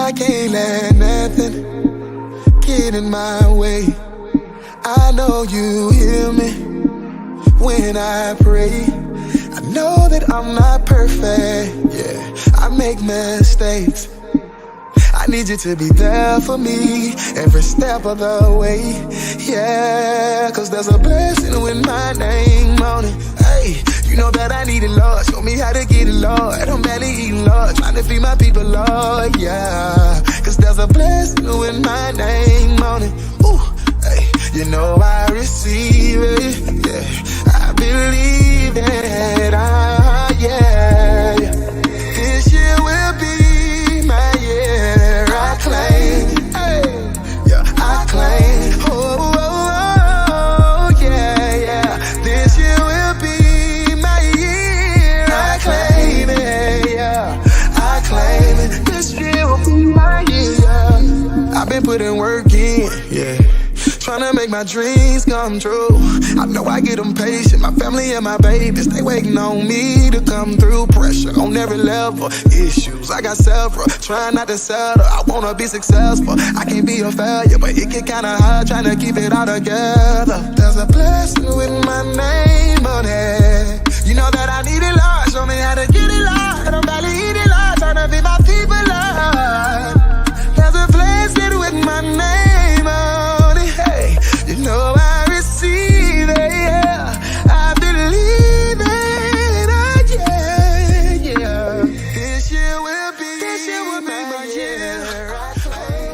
I can't let nothing get in my way. I know you hear me when I pray. I know that I'm not perfect, yeah, I make mistakes. I need you to be there for me every step of the way, yeah, cause there's a blessing with my name on it. Hey, you know that I need it, Lord. Show me how to get it, Lord. I'm barely eating, Lord. Trying to feed my people, Lord, yeah, cause there's a blessing with my name on it. Ooh, hey, you know I receive it, yeah, I believe it, yeah, yeah. This year will be my year. I claim, hey, yeah, I claim. Oh, oh, oh, yeah, yeah. This year will be my year. I claim it, yeah, I claim it. This year will be my year. Yeah. I've been putting work in, yeah, trying to make my dreams come true. I know I get impatient, my family and my babies, they waiting on me to come through. Pressure on every level, issues, I got several, trying not to settle. I wanna be successful, I can't be a failure, but it get kinda hard trying to keep it all together. There's a blessing with my name on it. You know that I need it, Lord, show me how to get it, Lord. I'm barely eating, Lord, trying to be my people, Lord. There's a blessing with my name on it. Hey, you know I receive it, yeah, I believe it, yeah, yeah. This year will be my year. I claim.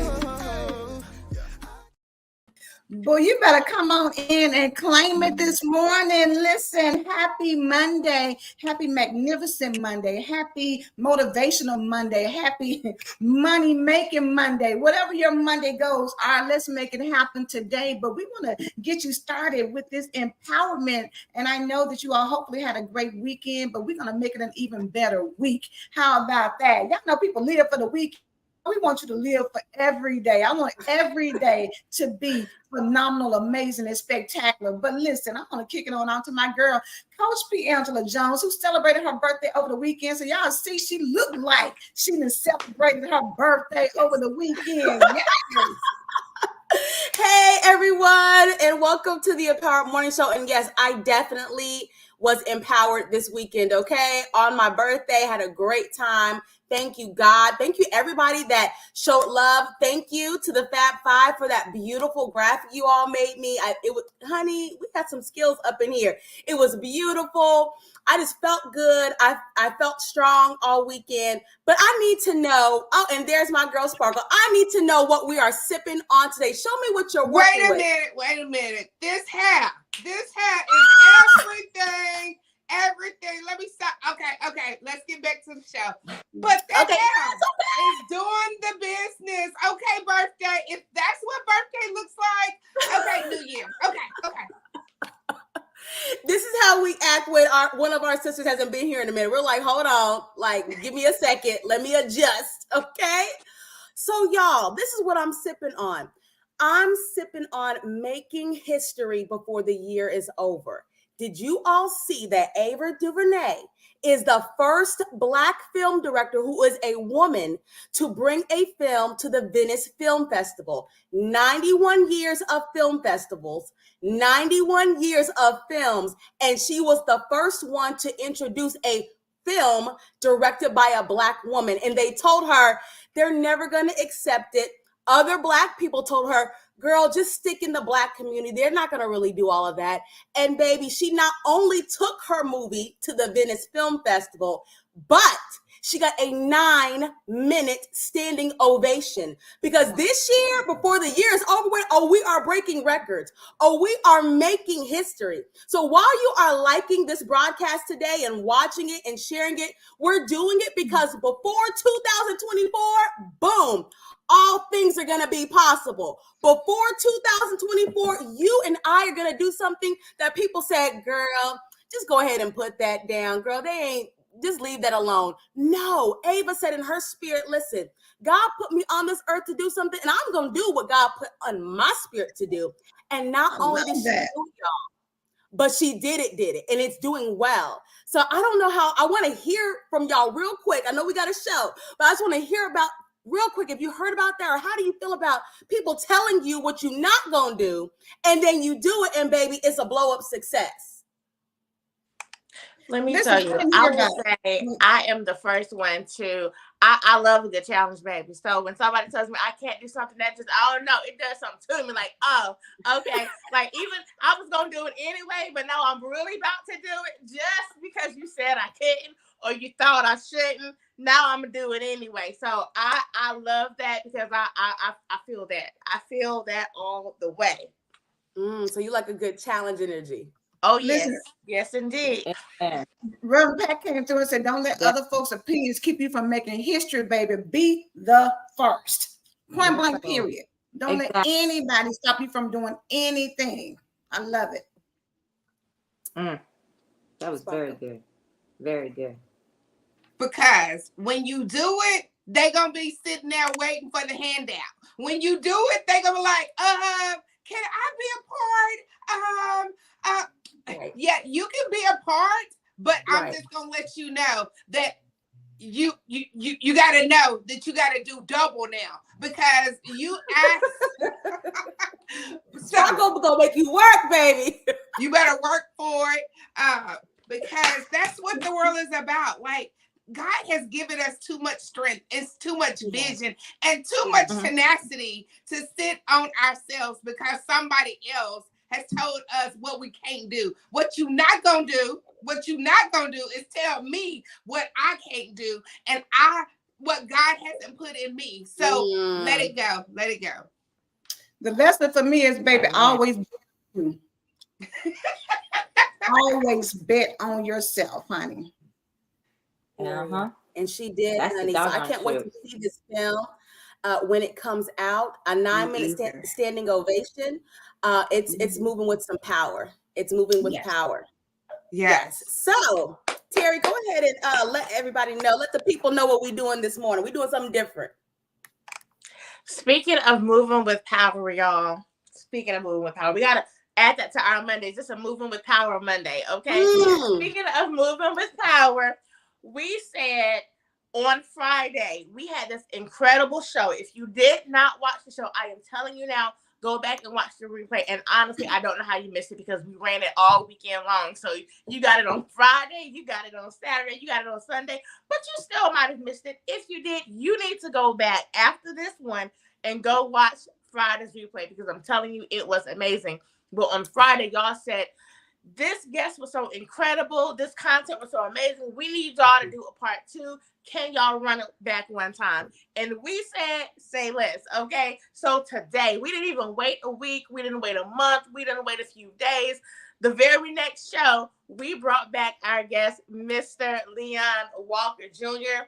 Boy, you better come on in and claim it this morning. Listen, happy Monday. Happy magnificent Monday. Happy motivational Monday. Happy money-making Monday. Whatever your Monday goes, all right, let's make it happen today. But we want to get you started with this empowerment. And I know that you all hopefully had a great weekend, but we're going to make it an even better week. How about that? Y'all know people live for the weekend. We want you to live for every day. I want every day to be phenomenal, amazing, and spectacular. But listen, I want to kick it on out to my girl, Coach P. Angela Jones, who celebrated her birthday over the weekend. So y'all see, she looked like she done celebrated her birthday over the weekend. Yes. Hey everyone, and welcome to the Empowered Morning Show. And yes, I definitely was empowered this weekend, okay? On my birthday, had a great time. Thank you, God. Thank you, everybody that showed love. Thank you to the Fab Five for that beautiful graphic you all made me. Honey, we had some skills up in here. It was beautiful. I just felt good. I felt strong all weekend. But I need to know, oh, and there's my girl Sparkle. I need to know what we are sipping on today. Show me what you're working with. Wait a minute. This hat is everything. Let me stop. Okay. Let's get back to the show. But that hat is doing the business. Okay, birthday. If that's what birthday looks like, okay, New Year. Okay. This is how we act when one of our sisters hasn't been here in a minute. We're like, hold on, like, give me a second. Let me adjust, okay? So, y'all, this is what I'm sipping on. I'm sipping on Making History Before the Year is Over. Did you all see that Ava DuVernay is the first Black film director who is a woman to bring a film to the Venice Film Festival? 91 years of film festivals, 91 years of films, and she was the first one to introduce a film directed by a Black woman. And they told her they're never going to accept it. Other Black people told her, girl, just stick in the Black community. They're not going to really do all of that. And baby, she not only took her movie to the Venice Film Festival, but she got a 9-minute standing ovation, because this year, before the year is over with, we are breaking records. We are making history. So while you are liking this broadcast today and watching it and sharing it, we're doing it because before 2024, boom, all things are going to be possible. Before 2024, you and I are going to do something that people said, girl, just go ahead and put that down. Girl, they ain't, just leave that alone. No, Ava said in her spirit, listen, God put me on this earth to do something, and I'm going to do what God put on my spirit to do. And not only did she do it, y'all, but she did it, and it's doing well. So I don't know how, I want to hear from y'all real quick. I know we got a show, but I just want to hear about real quick, if you heard about that, or how do you feel about people telling you what you're not gonna do, and then you do it, and baby, it's a blow up success? Let me tell you, I will say I am the first one to, I love a good challenge, baby. So when somebody tells me I can't do something, that just, I don't know, it does something to me. Like, oh, okay. Like, even I was going to do it anyway, but now I'm really about to do it just because you said I couldn't or you thought I shouldn't. Now I'm going to do it anyway. So I love that because I feel that. I feel that all the way. So you like a good challenge energy. Oh, yes. Listen, yes, indeed. Reverend Pat came through and said, don't let other folks' opinions keep you from making history, baby. Be the first. Point blank, period. Don't let anybody stop you from doing anything. I love it. That was very good. Very good. Because when you do it, they're going to be sitting there waiting for the handout. When you do it, they're going to be like, can I be a part? Yeah, you can be a part, but I'm just gonna let you know that you got to know that you got to do double now because you asked. So I'm gonna make you work, baby. You better work for it, because that's what the world is about. Like, God has given us too much strength, it's too much vision, and too much tenacity to sit on ourselves because somebody else has told us what we can't do. What you're not gonna do is tell me what I can't do, and what God hasn't put in me. So let it go. Let it go. The lesson for me is, baby, always always bet on yourself, honey. And she did, honey. So I can't wait to see this film when it comes out. A 9-minute standing ovation. It's moving with some power. It's moving with power. Yes. So Terry, go ahead and let everybody know. Let the people know what we're doing this morning. We're doing something different. Speaking of moving with power, y'all. Speaking of moving with power, we gotta add that to our Mondays. Just a moving with power Monday, okay? Speaking of moving with power, we said on Friday we had this incredible show. If you did not watch the show, I am telling you now, go back and watch the replay. And honestly, I don't know how you missed it because we ran it all weekend long. So you got it on Friday, you got it on Saturday, you got it on Sunday, but you still might have missed it. If you did, you need to go back after this one and go watch Friday's replay because I'm telling you, it was amazing. But on Friday, y'all said, this guest was so incredible. This content was so amazing. We need y'all to do a part 2. Can y'all run it back one time? And we said, say less, okay? So today, we didn't even wait a week. We didn't wait a month. We didn't wait a few days. The very next show, we brought back our guest, Mr. Leon Walker Jr.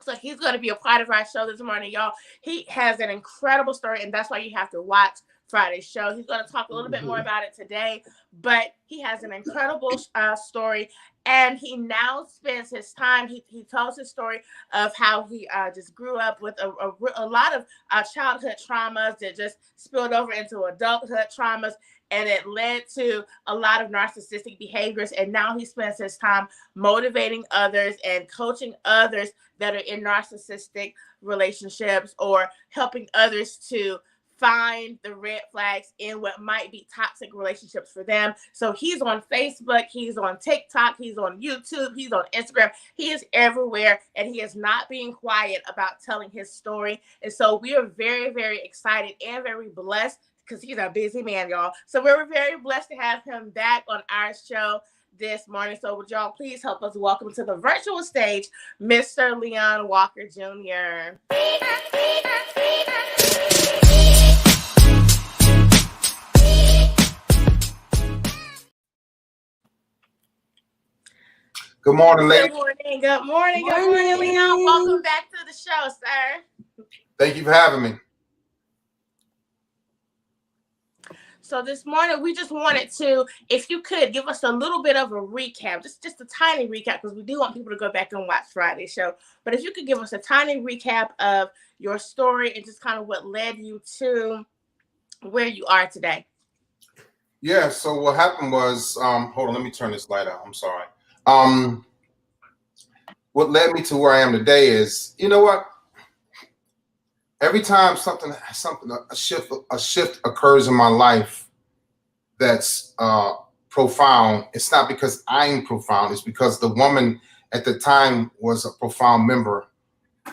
So he's going to be a part of our show this morning, y'all. He has an incredible story, and that's why you have to watch Friday's show. He's going to talk a little bit more about it today, but he has an incredible story, and he now spends his time, he tells his story of how he just grew up with a lot of childhood traumas that just spilled over into adulthood traumas, and it led to a lot of narcissistic behaviors, and now he spends his time motivating others and coaching others that are in narcissistic relationships or helping others to find the red flags in what might be toxic relationships for them. So he's on Facebook, he's on TikTok, he's on YouTube, he's on Instagram. He is everywhere, and he is not being quiet about telling his story. And so we are very, very excited and very blessed because he's a busy man, y'all. So we're very blessed to have him back on our show this morning. So would y'all please help us welcome to the virtual stage, Mr. Leon Walker Jr. Good morning, ladies. Good morning, Leon. Welcome back to the show, sir. Thank you for having me. So this morning, we just wanted to, if you could, give us a little bit of a recap, just a tiny recap, because we do want people to go back and watch Friday's show. But if you could give us a tiny recap of your story and just kind of what led you to where you are today. Yeah, so what happened was, hold on, let me turn this light out. I'm sorry. What led me to where I am today is, you know what? every time a shift occurs in my life that's profound, it's not because I'm profound. It's because the woman at the time was a profound member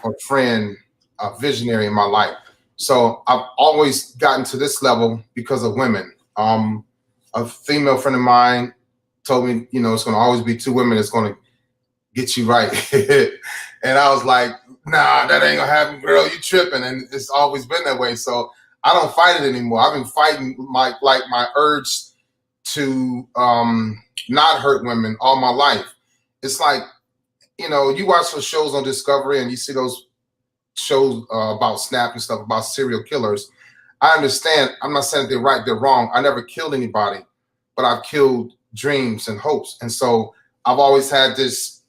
or friend, a visionary in my life. So I've always gotten to this level because of women. A female friend of mine told me, it's going to always be two women that's going to get you right. And I was like, nah, that ain't gonna happen, girl. You tripping. And it's always been that way. So I don't fight it anymore. I've been fighting my urge to not hurt women all my life. It's like, you watch those shows on Discovery and you see those shows about Snap and stuff about serial killers. I understand. I'm not saying they're right, they're wrong. I never killed anybody, but I've killed dreams and hopes. And so I've always had this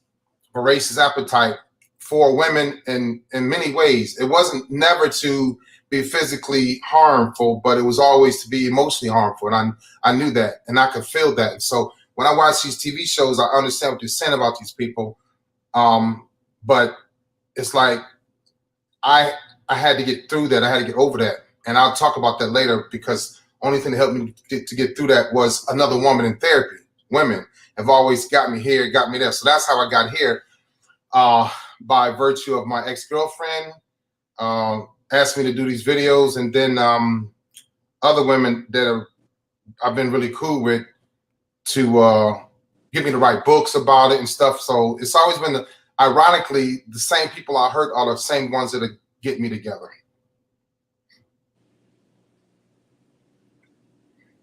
voracious appetite for women in many ways. It wasn't never to be physically harmful, but it was always to be emotionally harmful. And I knew that, and I could feel that. And so when I watch these TV shows, I understand what they're saying about these people. But it's like I had to get through that. I had to get over that. And I'll talk about that later, because only thing that helped me to get through that was another woman in therapy. Women have always got me here, got me there. So that's how I got here, by virtue of my ex-girlfriend asked me to do these videos, and then other women that I've been really cool with to give me to write books about it and stuff. So it's always been, ironically, the same people I hurt are the same ones that get me together.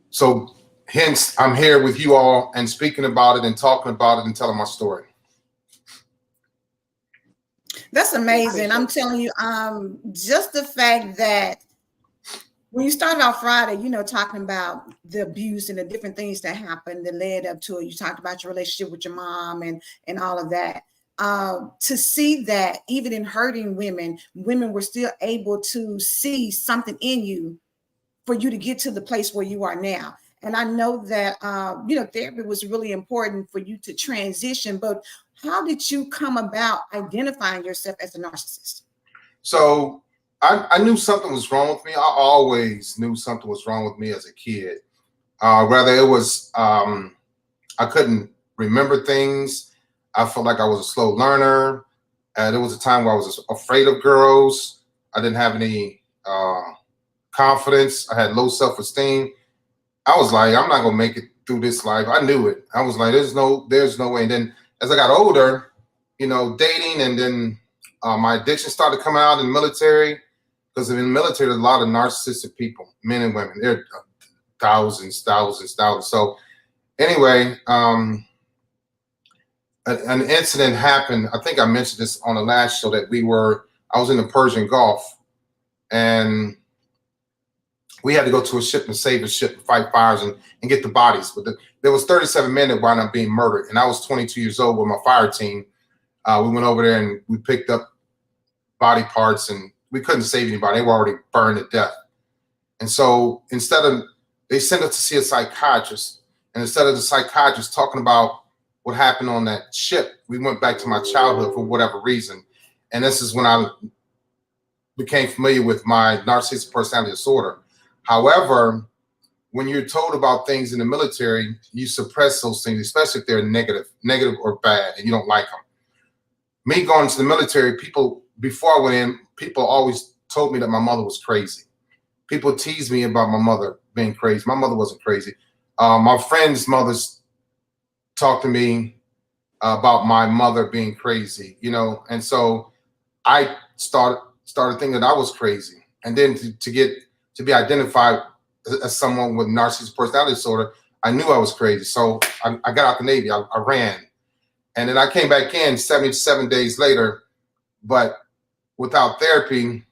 So hence, I'm here with you all and speaking about it and talking about it and telling my story. That's amazing. I'm telling you, just the fact that when you started off Friday, talking about the abuse and the different things that happened that led up to it. You talked about your relationship with your mom and all of that. To see that even in hurting women were still able to see something in you for you to get to the place where you are now. And I know that, therapy was really important for you to transition, but how did you come about identifying yourself as a narcissist? So I knew something was wrong with me. I always knew something was wrong with me as a kid. Whether it was, I couldn't remember things. I felt like I was a slow learner. There was a time where I was afraid of girls. I didn't have any confidence. I had low self-esteem. I was like, I'm not gonna make it through this life. I knew it. I was like, there's no way. And then as I got older, dating, and then my addiction started coming out in the military, because in the military, there's a lot of narcissistic people, men and women. There are thousands. So anyway, an incident happened. I think I mentioned this on the last show that I was in the Persian Gulf, and we had to go to a ship and save a ship and fight fires and get the bodies. But there was 37 men that wound up being murdered. And I was 22 years old with my fire team. We went over there and we picked up body parts, and we couldn't save anybody. They were already burned to death. And so they sent us to see a psychiatrist. And instead of the psychiatrist talking about what happened on that ship, we went back to my childhood for whatever reason. And this is when I became familiar with my narcissistic personality disorder. However, when you're told about things in the military, you suppress those things, especially if they're negative or bad, and you don't like them. Me going to the military, before I went in, people always told me that my mother was crazy. People teased me about my mother being crazy. My mother wasn't crazy. My friends' mothers talked to me about my mother being crazy, and so I started thinking that I was crazy. And then to be identified as someone with narcissistic personality disorder, I knew I was crazy. So I got out the Navy. I ran. And then I came back in 77 days later. But without therapy,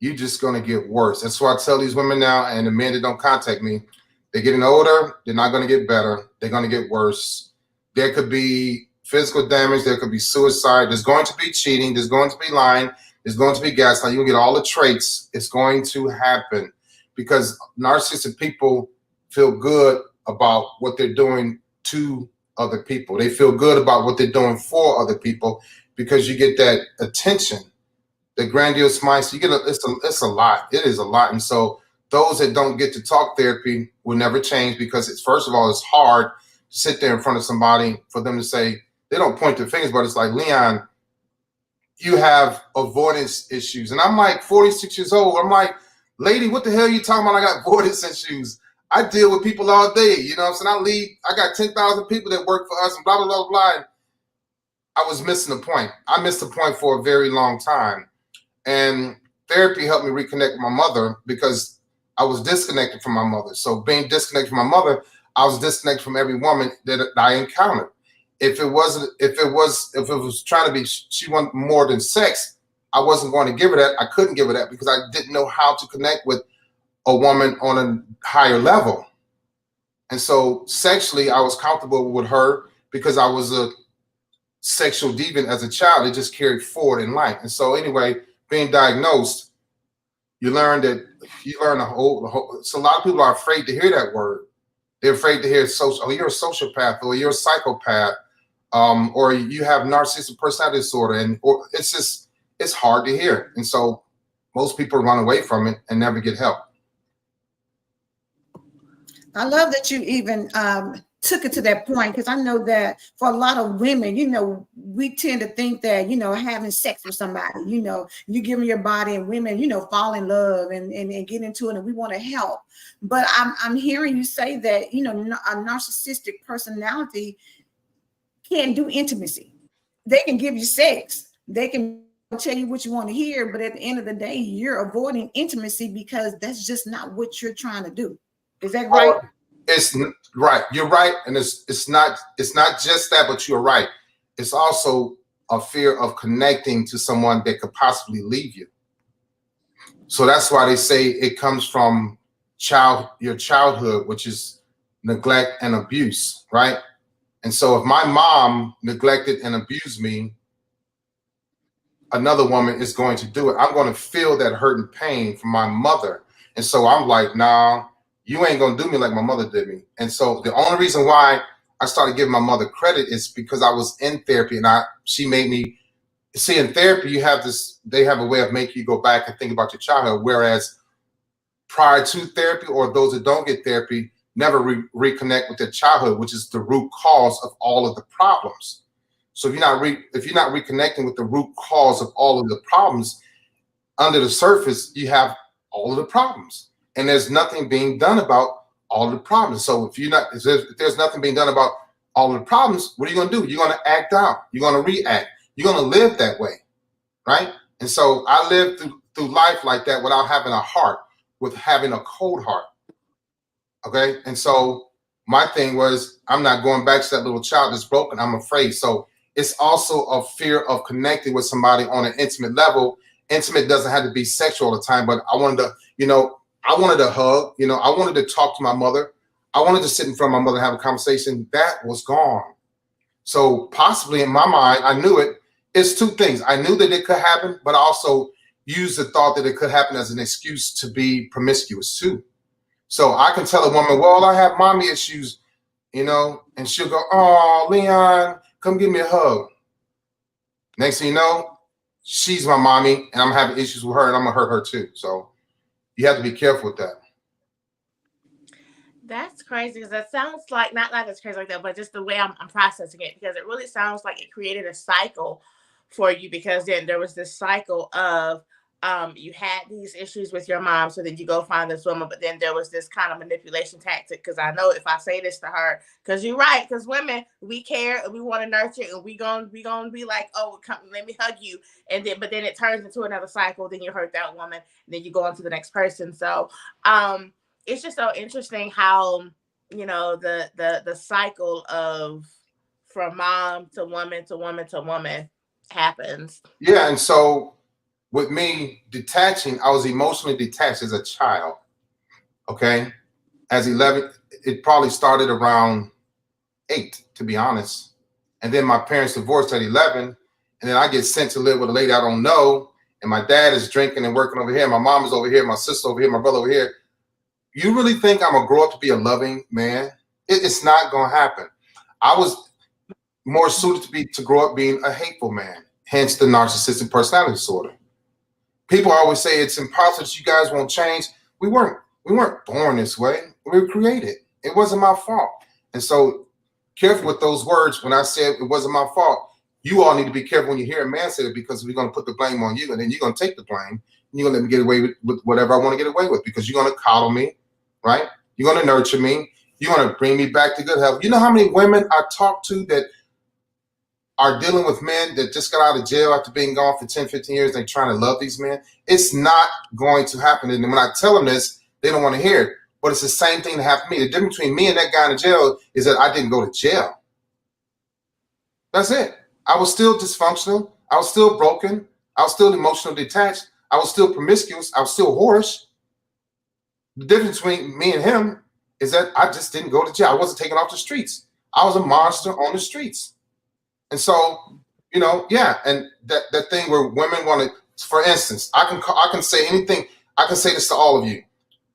you're just going to get worse. That's why I tell these women now, and the men that don't contact me, they're getting older. They're not going to get better. They're going to get worse. There could be physical damage. There could be suicide. There's going to be cheating. There's going to be lying. There's going to be gaslighting. You'll get all the traits. It's going to happen because narcissistic people feel good about what they're doing to other people. They feel good about what they're doing for other people because you get that attention the grandiose mindset. You get it's a lot. It is a lot. And so those that don't get to talk therapy will never change, because it's, first of all, it's hard to sit there in front of somebody for them to say, they don't point their fingers, but it's like, Leon, you have avoidance issues. And I'm like 46 years old. I'm like, lady, what the hell are you talking about? I got avoidance issues. I deal with people all day. You know what I'm saying? I got 10,000 people that work for us and blah, blah, blah, blah. And I was missing the point. I missed the point for a very long time. And therapy helped me reconnect with my mother, because I was disconnected from my mother. So being disconnected from my mother, I was disconnected from every woman that I encountered. If it was trying to be, she wanted more than sex, I wasn't going to give her that. I couldn't give her that because I didn't know how to connect with a woman on a higher level. And so sexually, I was comfortable with her because I was a sexual deviant as a child. It just carried forward in life. And so anyway, being diagnosed, you learn the whole. So a lot of people are afraid to hear that word. They're afraid to hear oh, you're a sociopath, or you're a psychopath, or you have narcissistic personality disorder, or it's hard to hear. And so most people run away from it and never get help. I love that you even took it to that point, because I know that for a lot of women, we tend to think that, having sex with somebody, you give them your body, and women, fall in love and get into it, and we want to help. But I'm hearing you say that, a narcissistic personality can't do intimacy. They can give you sex. They can tell you what you want to hear, but at the end of the day, you're avoiding intimacy because that's just not what you're trying to do. Is that right? It's right. You're right. And it's not just that, but you're right. It's also a fear of connecting to someone that could possibly leave you. So that's why they say it comes from your childhood, which is neglect and abuse, right? And so if my mom neglected and abused me, another woman is going to do it. I'm going to feel that hurt and pain from my mother. And so I'm like, nah, you ain't going to do me like my mother did me. And so the only reason why I started giving my mother credit is because I was in therapy, and she made me see, in therapy, they have a way of making you go back and think about your childhood. Whereas prior to therapy, or those that don't get therapy, never reconnect with their childhood, which is the root cause of all of the problems. So if you're not reconnecting with the root cause of all of the problems, under the surface, you have all of the problems. And there's nothing being done about all of the problems. So if there's nothing being done about all of the problems, what are you going to do? You're going to act out. You're going to react. You're going to live that way, right? And so I lived through life like that without having a heart, with having a cold heart. Okay? And so my thing was, I'm not going back to that little child that's broken. I'm afraid. So it's also a fear of connecting with somebody on an intimate level. Intimate doesn't have to be sexual all the time, but I wanted to hug, I wanted to talk to my mother. I wanted to sit in front of my mother and have a conversation. That was gone. So possibly in my mind, I knew it. It's two things. I knew that it could happen, but I also used the thought that it could happen as an excuse to be promiscuous too. So I can tell a woman, well, I have mommy issues, and she'll go, oh, Leon, come give me a hug. Next thing you know, she's my mommy, and I'm having issues with her, and I'm going to hurt her too. So you have to be careful with that. That's crazy, because that sounds like, not as crazy like that, but just the way I'm processing it, because it really sounds like it created a cycle for you, because then there was this cycle of you had these issues with your mom, so then you go find this woman, but then there was this kind of manipulation tactic, because I know if I say this to her, because you're right, because women, we care and we want to nurture, and we gonna be like, oh, come, let me hug you, but then it turns into another cycle. Then you hurt that woman, and then you go on to the next person. So it's just so interesting how the cycle of from mom to woman to woman to woman happens. Yeah, and so with me detaching, I was emotionally detached as a child. Okay, as 11, it probably started around 8, to be honest. And then my parents divorced at 11, and then I get sent to live with a lady I don't know, and my dad is drinking and working over here. My mom is over here, my sister over here, my brother over here. You really think I'm gonna grow up to be a loving man? It's not gonna happen. I was more suited to grow up being a hateful man, hence the narcissistic personality disorder. People always say it's impossible that you guys won't change. We weren't born this way. We were created. It wasn't my fault. And so careful with those words. When I said it wasn't my fault, you all need to be careful when you hear a man say it, because we're going to put the blame on you, and then you're going to take the blame, and you're going to let me get away with whatever I want to get away with, because you're going to coddle me, right? You're going to nurture me. You're going to bring me back to good health. You know how many women I talk to that are dealing with men that just got out of jail after being gone for 10, 15 years. They're trying to love these men. It's not going to happen. And when I tell them this, they don't want to hear it. But it's the same thing that happened to me. The difference between me and that guy in the jail is that I didn't go to jail. That's it. I was still dysfunctional. I was still broken. I was still emotionally detached. I was still promiscuous. I was still whorish. The difference between me and him is that I just didn't go to jail. I wasn't taken off the streets. I was a monster on the streets. And so, you know, yeah, and that thing where women want to, for instance, I can say anything. I can say this to all of you.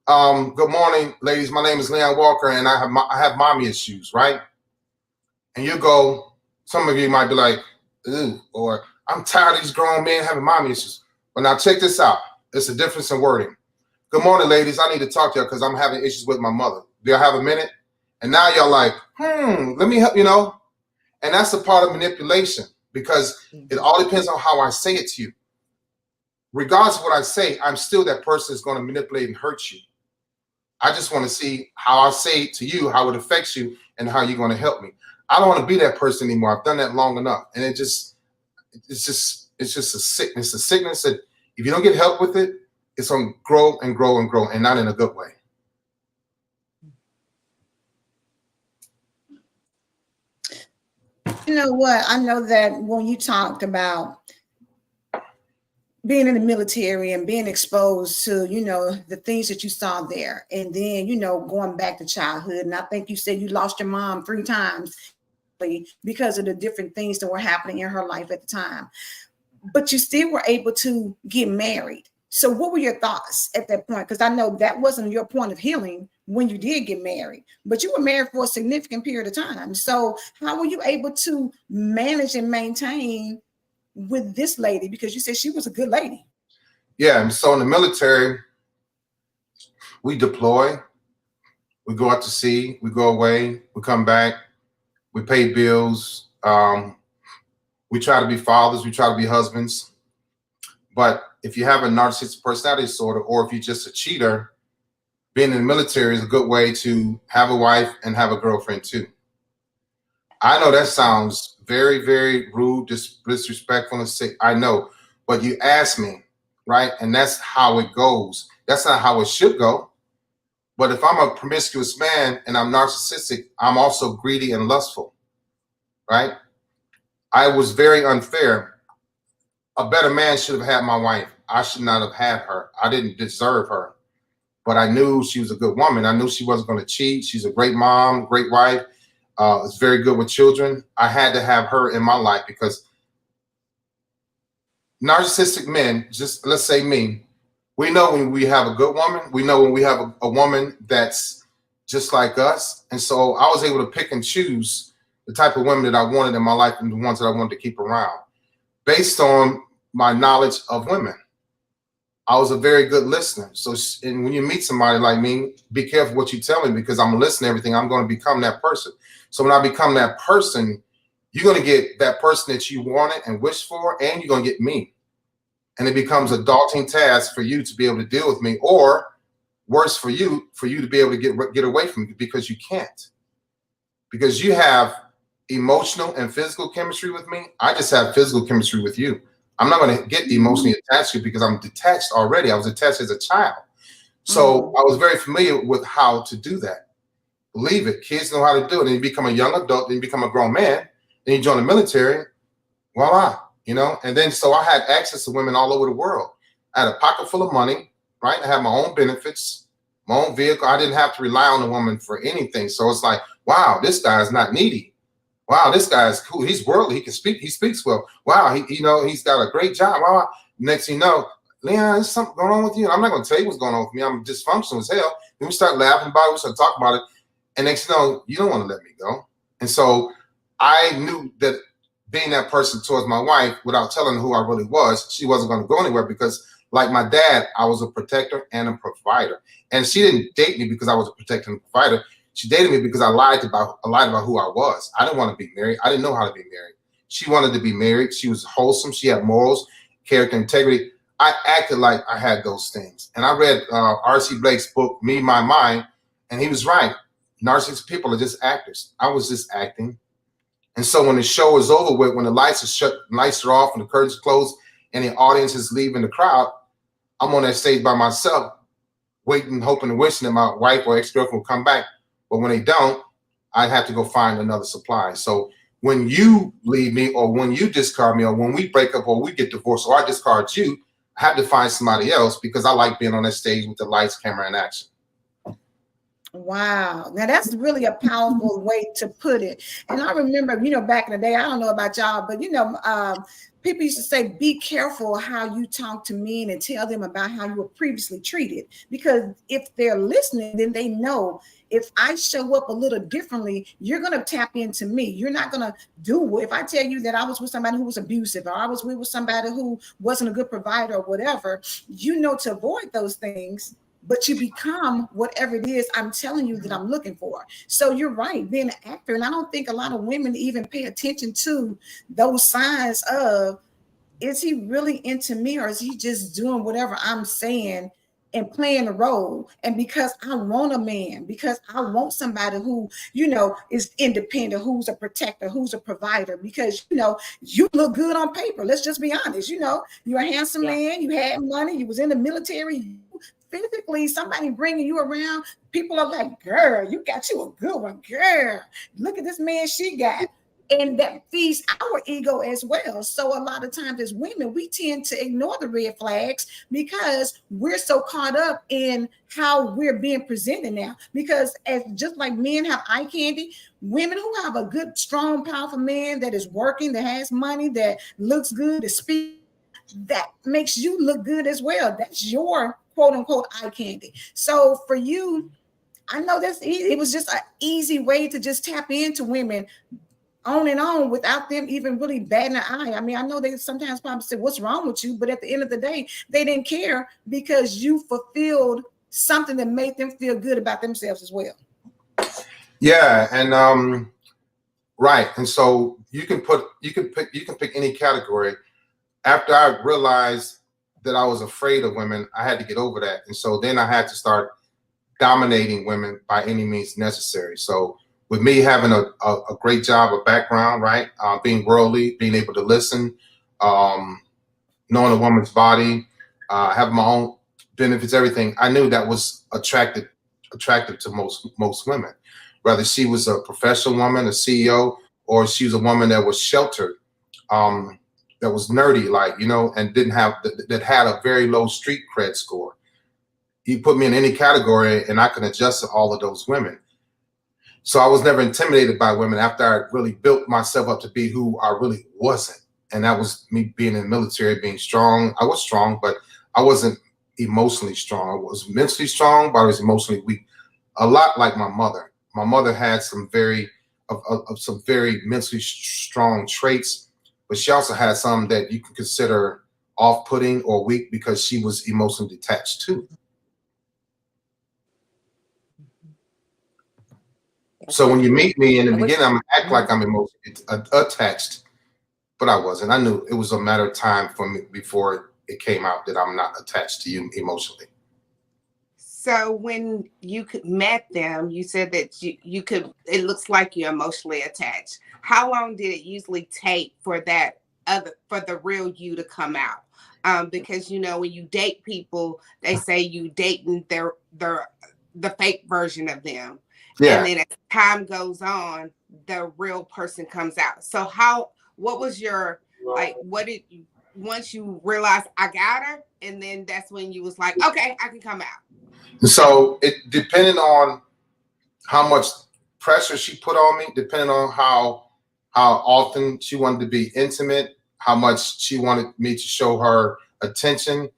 Good morning, ladies. My name is Leon Walker, and I have mommy issues, right? And you go, some of you might be like, ooh, or I'm tired of these grown men having mommy issues. But now check this out. It's a difference in wording. Good morning, ladies. I need to talk to you because I'm having issues with my mother. Do y'all have a minute? And now y'all like, let me help, you know? And that's a part of manipulation, because it all depends on how I say it to you. Regardless of what I say, I'm still that person that's going to manipulate and hurt you. I just want to see how I say it to you, how it affects you, and how you're going to help me. I don't want to be that person anymore. I've done that long enough. And it's just a sickness. A sickness that if you don't get help with it, it's going to grow and grow and grow, and not in a good way. You know what? I know that when you talked about being in the military and being exposed to, you know, the things that you saw there, and then, you know, going back to childhood, and I think you said you lost your mom 3 times because of the different things that were happening in her life at the time, but you still were able to get married. So what were your thoughts at that point? Because I know that wasn't your point of healing when you did get married, but you were married for a significant period of time. So how were you able to manage and maintain with this lady? Because you said she was a good lady. Yeah, and so in the military, we deploy, we go out to sea, we go away, we come back, we pay bills, we try to be fathers, we try to be husbands. But if you have a narcissistic personality disorder, or if you're just a cheater, being in the military is a good way to have a wife and have a girlfriend too. I know that sounds very, very rude, disrespectful, and sick. I know, but you asked me, right? And that's how it goes. That's not how it should go. But if I'm a promiscuous man and I'm narcissistic, I'm also greedy and lustful, right? I was very unfair. A better man should have had my wife. I should not have had her. I didn't deserve her. But I knew she was a good woman. I knew she wasn't going to cheat. She's a great mom, great wife. Is very good with children. I had to have her in my life, because narcissistic men, just let's say me, we know when we have a good woman. We know when we have a woman that's just like us. And so I was able to pick and choose the type of women that I wanted in my life and the ones that I wanted to keep around based on my knowledge of women. I was a very good listener. So, and when you meet somebody like me, be careful what you tell me, because I'm listening to everything. I'm going to become that person. So when I become that person, you're going to get that person that you wanted and wished for, and you're going to get me. And it becomes a daunting task for you to be able to deal with me, or worse for you to be able to get away from me, because you can't. Because you have emotional and physical chemistry with me. I just have physical chemistry with you. I'm not going to get emotionally attached to you because I'm detached already. I was attached as a child. So I was very familiar with how to do that. Believe it. Kids know how to do it. And you become a young adult, then you become a grown man, then you join the military. Voila. You know, and then so I had access to women all over the world. I had a pocket full of money, right? I had my own benefits, my own vehicle. I didn't have to rely on a woman for anything. So it's like, wow, this guy is not needy. Wow, this guy is cool. He's worldly. He can speak. He speaks well. Wow, he's got a great job. Wow. Next thing you know, Leon, there's something going on with you. And I'm not going to tell you what's going on with me. I'm dysfunctional as hell. Then we start laughing about it. We start talking about it. And next thing you know, you don't want to let me go. And so I knew that being that person towards my wife, without telling her who I really was, she wasn't going to go anywhere, because Like my dad, I was a protector and a provider. And she didn't date me because I was a protector and provider. She dated me because I lied about who I was. I didn't want to be married. I didn't know how to be married. She wanted to be married. She was wholesome. She had morals, character, integrity. I acted like I had those things. And I read R.C. Blake's book, Me, My Mind, and he was right. Narcissistic people are just actors. I was just acting. And so when the show is over with, when the lights are shut, lights are off, and the curtains closed, and the audience is leaving the crowd, I'm on that stage by myself, waiting, hoping and wishing that my wife or ex-girlfriend will come back. But when they don't, I have to go find another supply. So when you leave me, or when you discard me, or when we break up, or we get divorced, or I discard you, I have to find somebody else because I like being on that stage with the lights, camera, and action. Wow. Now that's really a powerful way to put it. And I remember, back in the day, I don't know about y'all, but people used to say, be careful how you talk to men and tell them about how you were previously treated. Because if they're listening, then they know if I show up a little differently, you're going to tap into me. You're not going to do, if I tell you that I was with somebody who was abusive, or I was with somebody who wasn't a good provider or whatever, to avoid those things. But you become whatever it is I'm telling you that I'm looking for. So you're right, being an actor. And I don't think a lot of women even pay attention to those signs of, is he really into me, or is he just doing whatever I'm saying and playing a role? And because I want a man, because I want somebody who, is independent, who's a protector, who's a provider, because, you look good on paper. Let's just be honest. You're a handsome man, you had money, you was in the military. Physically, somebody bringing you around, people are like, girl, you got you a good one, girl. Look at this man she got. And that feeds our ego as well. So a lot of times as women, we tend to ignore the red flags because we're so caught up in how we're being presented now. Because just like men have eye candy, women who have a good, strong, powerful man that is working, that has money, that looks good, that speaks, that makes you look good as well. That's your quote unquote eye candy. So for you, I know it was just an easy way to just tap into women on and on without them even really batting an eye. I mean, I know they sometimes probably say, what's wrong with you? But at the end of the day, they didn't care because you fulfilled something that made them feel good about themselves as well. Yeah. And right. And so you can pick any category. After I realized that I was afraid of women, I had to get over that. And so then I had to start dominating women by any means necessary. So with me having a great job, a background, right? Being worldly, being able to listen, knowing a woman's body, having my own benefits, everything, I knew that was attractive to most women. Whether she was a professional woman, a CEO, or she was a woman that was sheltered, that was nerdy, and didn't have that had a very low street cred score. You put me in any category and I can adjust to all of those women. So I was never intimidated by women after I really built myself up to be who I really wasn't. And that was me being in the military, being strong. I was strong, but I wasn't emotionally strong. I was mentally strong, but I was emotionally weak. A lot like my mother. My mother had some very mentally strong traits, but she also had some that you can consider off-putting or weak because she was emotionally detached too. So when you meet me in the beginning, I'm gonna act like I'm emotionally attached, but I wasn't. I knew it was a matter of time for me before it came out that I'm not attached to you emotionally. So when you met them, you said that you could, it looks like you're emotionally attached. How long did it usually take for the real you to come out? Because, when you date people, they say you dating the fake version of them. Yeah. And then as time goes on, the real person comes out. So what was your, once you realized I got her, and then that's when you was like, okay, I can come out. So it depended on how much pressure she put on me, depending on how often she wanted to be intimate, how much she wanted me to show her attention.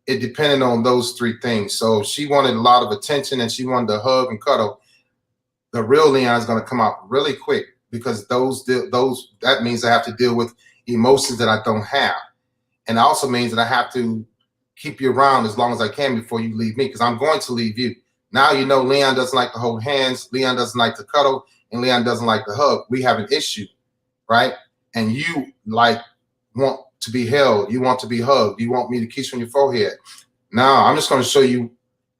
It depended on those three things. So if she wanted a lot of attention and she wanted to hug and cuddle, the real Leon is going to come out really quick, because that means I have to deal with emotions that I don't have. And it also means that I have to keep you around as long as I can before you leave me, because I'm going to leave you. Now you know Leon doesn't like to hold hands, Leon doesn't like to cuddle, and Leon doesn't like to hug. We have an issue, right? And you want to be held, you want to be hugged, you want me to kiss you on your forehead. Now I'm just going to show you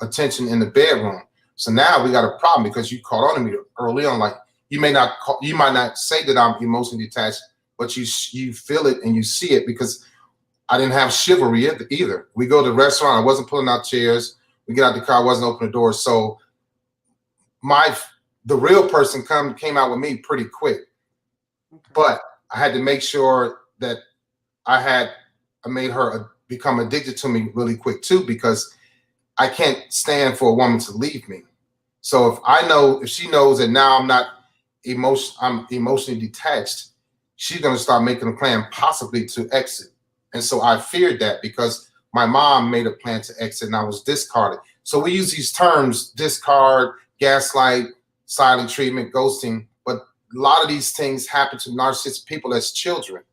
attention in the bedroom. So now we got a problem because you caught on to me early on. Like you might not say that I'm emotionally detached, but you feel it and you see it, because I didn't have chivalry either. We go to the restaurant, I wasn't pulling out chairs. We get out the car, I wasn't opening the door. So the real person came out with me pretty quick. But I had to make sure that I made her become addicted to me really quick too, because I can't stand for a woman to leave me. So if she knows that now I'm emotionally detached, she's gonna start making a plan possibly to exit. And so I feared that, because my mom made a plan to exit and I was discarded. So we use these terms: discard, gaslight, silent treatment, ghosting. But a lot of these things happen to narcissistic people as children.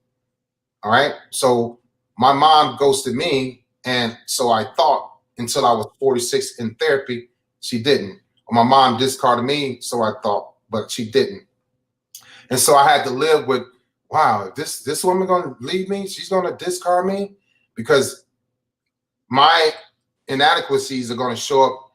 All right. So my mom ghosted me. And so I thought until I was 46 in therapy, she didn't. My mom discarded me. So I thought, but she didn't. And so I had to live with, wow, this woman going to leave me? She's going to discard me? Because my inadequacies are going to show up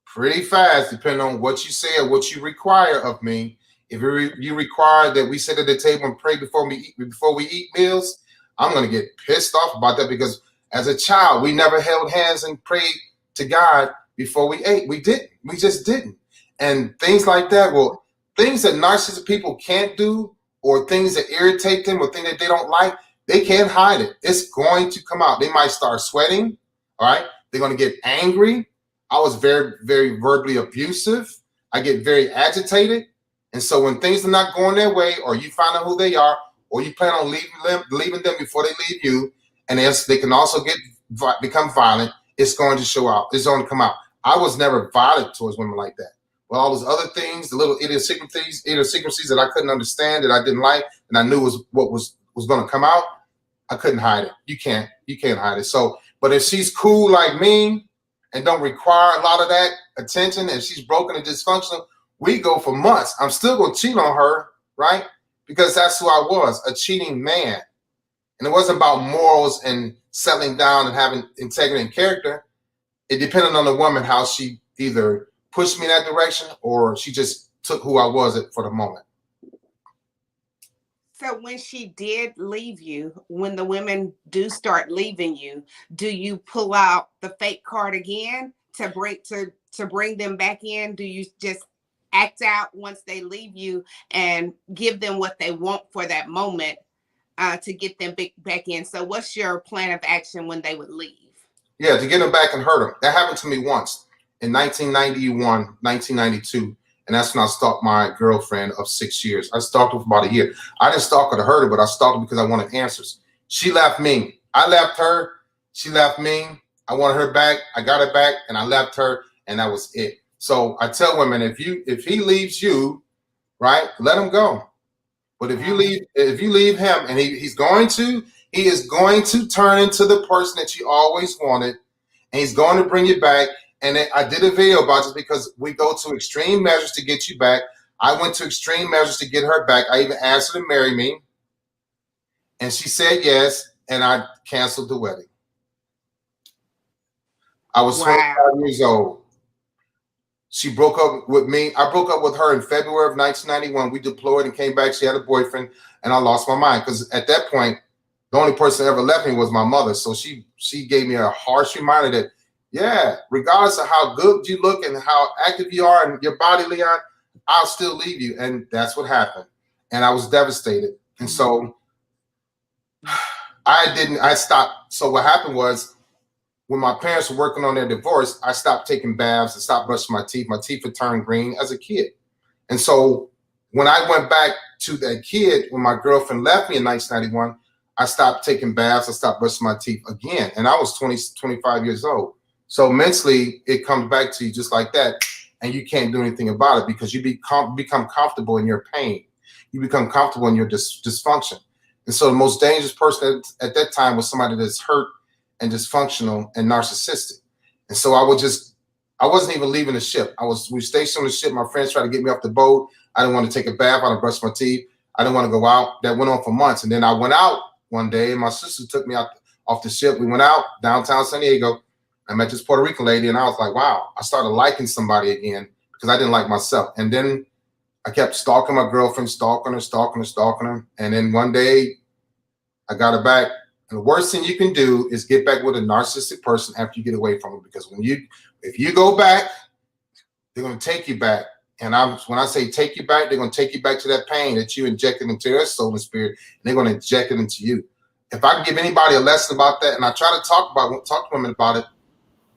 pretty fast, depending on what you say or what you require of me. If you require that we sit at the table and pray before we eat meals, I'm going to get pissed off about that, because as a child, we never held hands and prayed to God before we ate. We didn't. We just didn't. And things like that, well, things that narcissistic people can't do, or things that irritate them, or things that they don't like, they can't hide it. It's going to come out. They might start sweating. All right. They're going to get angry. I was very, very verbally abusive. I get very agitated. And so when things are not going their way, or you find out who they are, or you plan on leaving them before they leave you, and they can also become violent, it's going to show out. It's going to come out. I was never violent towards women like that. But all those other things, the little idiosyncrasies that I couldn't understand, that I didn't like, and I knew what was going to come out, I couldn't hide it. You can't hide it. So, but if she's cool like me and don't require a lot of that attention, and she's broken and dysfunctional, we go for months. I'm still going to cheat on her, right? Because that's who I was, a cheating man. And it wasn't about morals and settling down and having integrity and character. It depended on the woman, how she either pushed me in that direction or she just took who I was for the moment. So when she did leave you, when the women do start leaving you, do you pull out the fake card again to bring them back in? Do you just act out once they leave you and give them what they want for that moment to get them back in? So what's your plan of action when they would leave? Yeah, to get them back and hurt them. That happened to me once in 1991, 1992. And that's when I stalked my girlfriend of 6 years. I stalked her for about a year. I didn't stalk her to hurt her, but I stalked her because I wanted answers. She left me. I left her. She left me. I wanted her back. I got her back, and I left her, and that was it. So I tell women, if he leaves you, right, let him go. But if you leave him, and he is going to turn into the person that you always wanted, and he's going to bring you back. And I did a video about this because we go to extreme measures to get you back. I went to extreme measures to get her back. I even asked her to marry me, and she said yes, and I canceled the wedding. I was 25 years old. She broke up with me. I broke up with her in February of 1991. We deployed and came back. She had a boyfriend, and I lost my mind because at that point, the only person that ever left me was my mother. So she gave me a harsh reminder that, yeah, regardless of how good you look and how active you are in your body, Leon, I'll still leave you. And that's what happened. And I was devastated. And so I stopped. So what happened was, when my parents were working on their divorce, I stopped taking baths and stopped brushing my teeth. My teeth had turned green as a kid. And so when I went back to that kid, when my girlfriend left me in 1991, I stopped taking baths. I stopped brushing my teeth again. And I was 25 years old. So mentally, it comes back to you just like that. And you can't do anything about it because you become comfortable in your pain. You become comfortable in your dysfunction. And so the most dangerous person at that time was somebody that's hurt and dysfunctional and narcissistic. And so I wasn't even leaving the ship. We stationed on the ship. My friends tried to get me off the boat. I didn't want to take a bath. I didn't brush my teeth. I didn't want to go out. That went on for months. And then I went out one day, and my sister took me out off the ship. We went out downtown San Diego. I met this Puerto Rican lady, and I was like, wow, I started liking somebody again because I didn't like myself. And then I kept stalking my girlfriend, stalking her. And then one day I got her back. And the worst thing you can do is get back with a narcissistic person after you get away from them, because if you go back, they're going to take you back. And when I say take you back, they're going to take you back to that pain that you injected into their soul and spirit, and they're going to inject it into you. If I can give anybody a lesson about that, and I try to talk to women about it,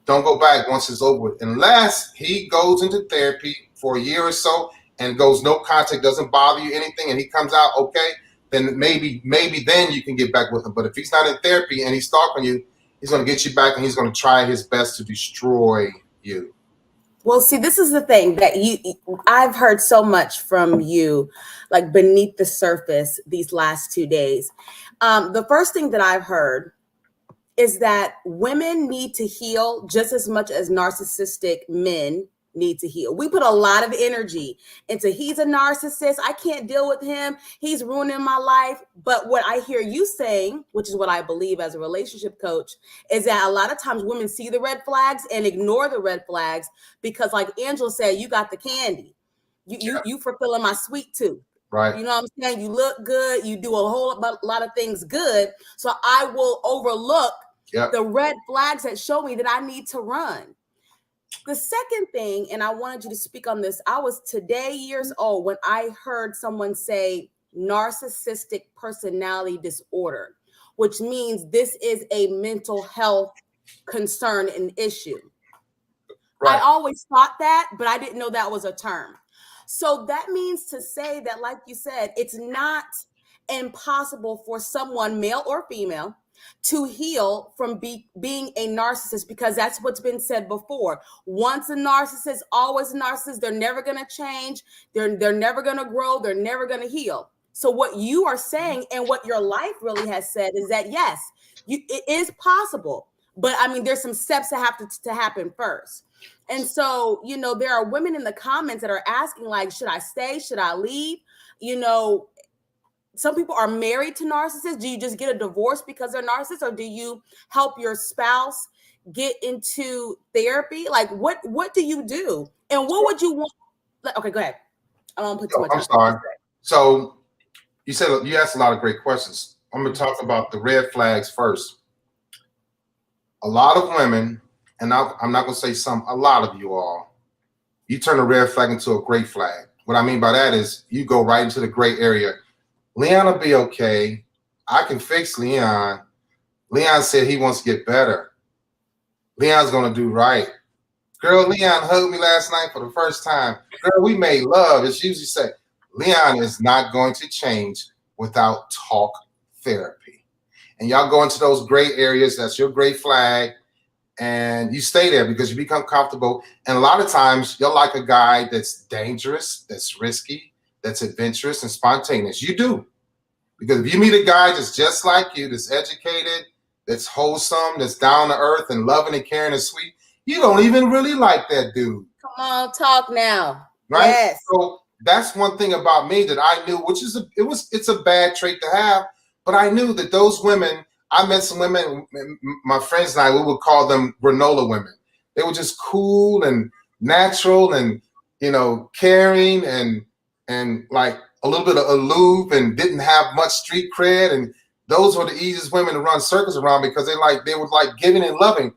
don't go back once it's over with, unless he goes into therapy for a year or so and goes no contact, doesn't bother you anything, and he comes out okay. Then maybe then you can get back with him. But if he's not in therapy and he's stalking you, he's going to get you back, and he's going to try his best to destroy you. Well, see, this is the thing that I've heard so much from you, like beneath the surface these last 2 days. The first thing that I've heard is that women need to heal just as much as narcissistic men need to heal. We put a lot of energy into he's a narcissist. I can't deal with him. He's ruining my life. But what I hear you saying, which is what I believe as a relationship coach, is that a lot of times women see the red flags and ignore the red flags because, like Angela said, you got the candy. You fulfilling my sweet tooth. Right. You know what I'm saying? You look good. You do a whole lot of things good. So I will overlook the red flags that show me that I need to run. The second thing, and I wanted you to speak on this, I was today years old when I heard someone say narcissistic personality disorder, which means this is a mental health concern and issue. Right. I always thought that, but I didn't know that was a term. So that means to say that, like you said, it's not impossible for someone, male or female, to heal from being a narcissist, because that's what's been said before. Once a narcissist, always a narcissist. They're never going to change. They're never going to grow. They're never going to heal. So what you are saying and what your life really has said is that, yes, it is possible. But I mean, there's some steps that have to happen first. And so, you know, there are women in the comments that are asking, like, should I stay? Should I leave? You know, some people are married to narcissists. Do you just get a divorce because they're narcissists, or do you help your spouse get into therapy? Like, what do you do? And what would you want? Okay, go ahead. I don't want to put too much. I'm sorry. So you asked a lot of great questions. I'm going to talk about the red flags first. A lot of women, and I'm not going to say some, a lot of you all, you turn a red flag into a gray flag. What I mean by that is you go right into the gray area. Leon will be okay. I can fix Leon. Leon said he wants to get better. Leon's going to do right. Girl, Leon hugged me last night for the first time. Girl, we made love. It's usually said, Leon is not going to change without talk therapy. And y'all go into those gray areas. That's your gray flag. And you stay there because you become comfortable. And a lot of times you're like a guy that's dangerous, that's risky, that's adventurous and spontaneous. You do. Because if you meet a guy that's just like you, that's educated, that's wholesome, that's down to earth and loving and caring and sweet, you don't even really like that dude. Come on, talk now. Right? Yes. So that's one thing about me that I knew, which is it's a bad trait to have, but I knew that those women, I met some women, my friends and I, we would call them granola women. They were just cool and natural and, you know, caring and like a little bit of aloof and didn't have much street cred. And those were the easiest women to run circles around because they were like giving and loving,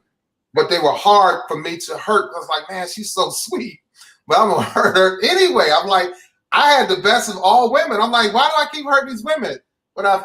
but they were hard for me to hurt. I was like, man, she's so sweet, but I'm gonna hurt her anyway. I'm like, I had the best of all women. I'm like, why do I keep hurting these women? But I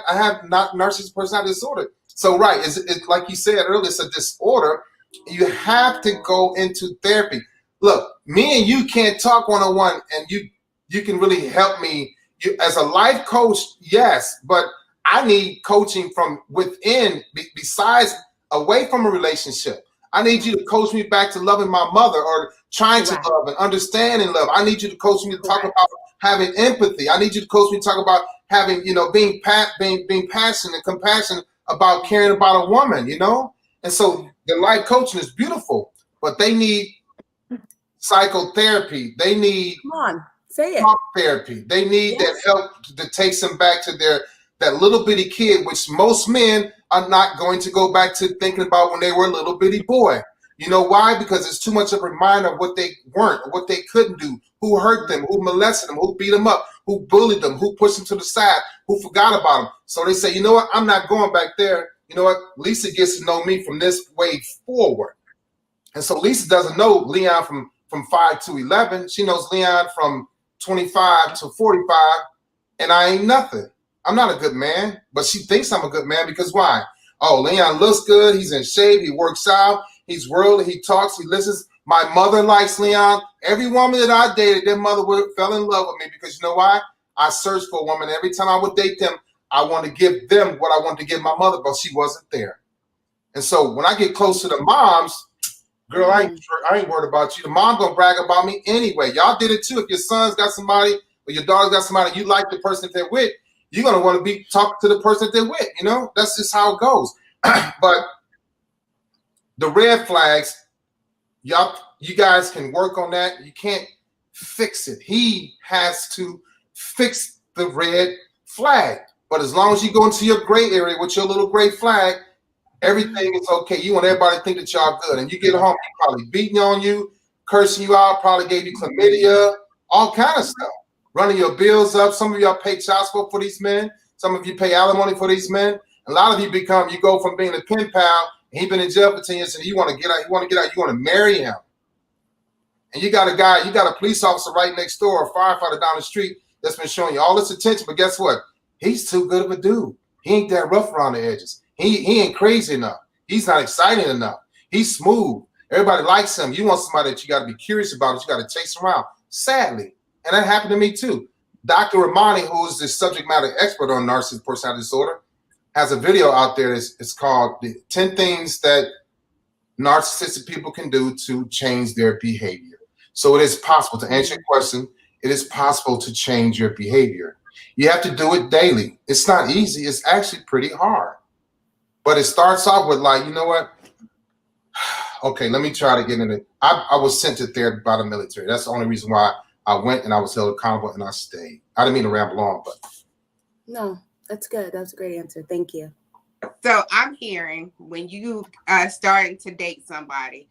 have not narcissistic personality disorder. So right, it's like you said earlier, it's a disorder. You have to go into therapy. Look, me and you can't talk one-on-one, and you can really help me. As a life coach, yes, but I need coaching from within, besides away from a relationship. I need you to coach me back to loving my mother or trying to love and understand and love. I need you to coach me to talk about having empathy. I need you to coach me to talk about having, you know, being passionate and compassionate about caring about a woman, you know? And so the life coaching is beautiful, but they need psychotherapy. They need talk therapy. They need that help that takes them back to that little bitty kid, which most men are not going to go back to thinking about when they were a little bitty boy. You know why? Because it's too much of a reminder of what they weren't, what they couldn't do, who hurt them, who molested them, who beat them up, who bullied them, who pushed them to the side, who forgot about them. So they say, you know what? I'm not going back there. You know what? Lisa gets to know me from this way forward. And so Lisa doesn't know Leon from 5 to 11. She knows Leon from 25 to 45, and I ain't nothing. I'm not a good man, but she thinks I'm a good man because why? Oh, Leon looks good. He's in shape. He works out. He's worldly. He talks. He listens. My mother likes Leon. Every woman that I dated, their mother fell in love with me because you know why? I searched for a woman. Every time I would date them, I wanted to give them what I wanted to give my mother, but she wasn't there. And so when I get close to the moms, girl, I ain't worried about you. The mom gonna brag about me anyway. Y'all did it too. If your son's got somebody or your daughter's got somebody you like the person that they're with, you're gonna want to be talking to the person that they're with. You know, that's just how it goes. But the red flags, you guys can work on that. You can't fix it. He has to fix the red flag. But as long as you go into your gray area with your little gray flag, everything is okay. You want everybody to think that y'all good. And you get home, he probably beating on you, cursing you out, probably gave you chlamydia, all kind of stuff. Running your bills up. Some of y'all pay child support for these men. Some of you pay alimony for these men. A lot of you go from being a pen pal, and he's been in jail for 10 years, and you want to get out, you want to marry him. And you got a police officer right next door, a firefighter down the street that's been showing you all this attention, but guess what? He's too good of a dude. He ain't that rough around the edges. He ain't crazy enough. He's not exciting enough. He's smooth. Everybody likes him. You want somebody that you got to be curious about, that you got to chase around. Sadly, and that happened to me too. Dr. Ramani, who is the subject matter expert on narcissistic personality disorder, has a video out there. It's called the 10 Things That Narcissistic People Can Do to Change Their Behavior. So it is possible, to answer your question, it is possible to change your behavior. You have to do it daily. It's not easy. It's actually pretty hard. But it starts off with like, you know what? Okay, let me try to get in it. I was sent to therapy by the military. That's the only reason why I went, and I was held accountable and I stayed. I didn't mean to ramble on, but. No, that's good. That's a great answer. Thank you. So I'm hearing when you starting to date somebody,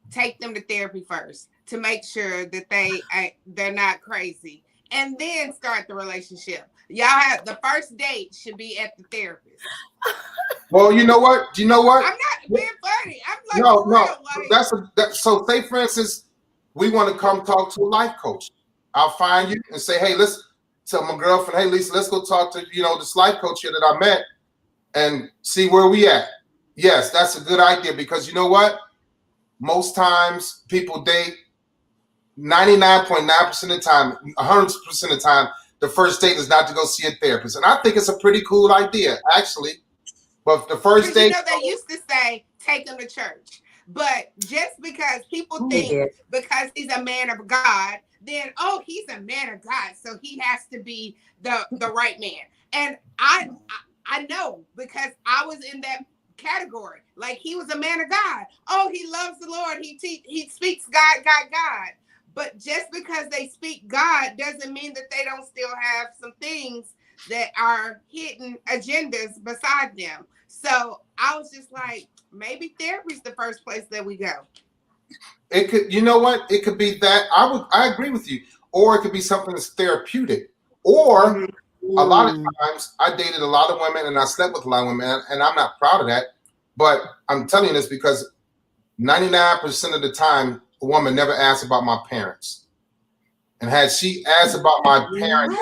take them to therapy first to make sure that they're not crazy, and then start the relationship. Y'all have the first date should be at the therapist. Well, you know what? Do you know what? I'm not being funny. I'm like, no. Like, so say for instance, we want to come talk to a life coach. I'll find you and say, hey, let's tell my girlfriend, hey, Lisa, let's go talk to this life coach here that I met and see where we at. Yes, that's a good idea because you know what? Most times people date 99.9% of the time, 100% of the time, the first date is not to go see a therapist. And I think it's a pretty cool idea, actually. But the first date. They used to say, take them to church. But just because people think because he's a man of God, then, oh, he's a man of God, so he has to be the right man. And I know because I was in that category. Like, he was a man of God. Oh, he loves the Lord. He speaks God. But just because they speak God doesn't mean that they don't still have some things that are hidden agendas beside them. So I was just like, maybe therapy is the first place that we go. It could, you know what? It could be that. I agree with you. Or it could be something that's therapeutic. Or a lot of times I dated a lot of women and I slept with a lot of women, and I'm not proud of that. But I'm telling you this because 99% of the time, a woman never asks about my parents. And had she asked about my parents,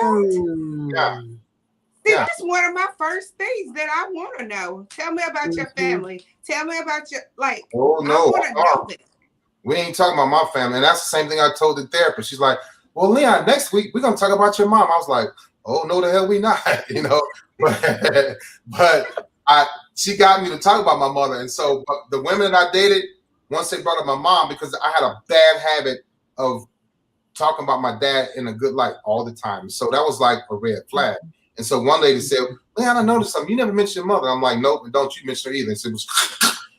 That's one of my first things that I want to know. Tell me about your family. Tell me about your, like, oh, no, I want to know this. We ain't talking about my family. And that's the same thing I told the therapist. She's like, well, Leon, next week we're going to talk about your mom. I was like, oh, no, the hell we not, But she got me to talk about my mother. And so the women that I dated, once they brought up my mom, because I had a bad habit of talking about my dad in a good light all the time. So that was like a red flag. And so one lady said, I noticed something. You never mentioned your mother. I'm like, nope, don't you mention her either. And so it was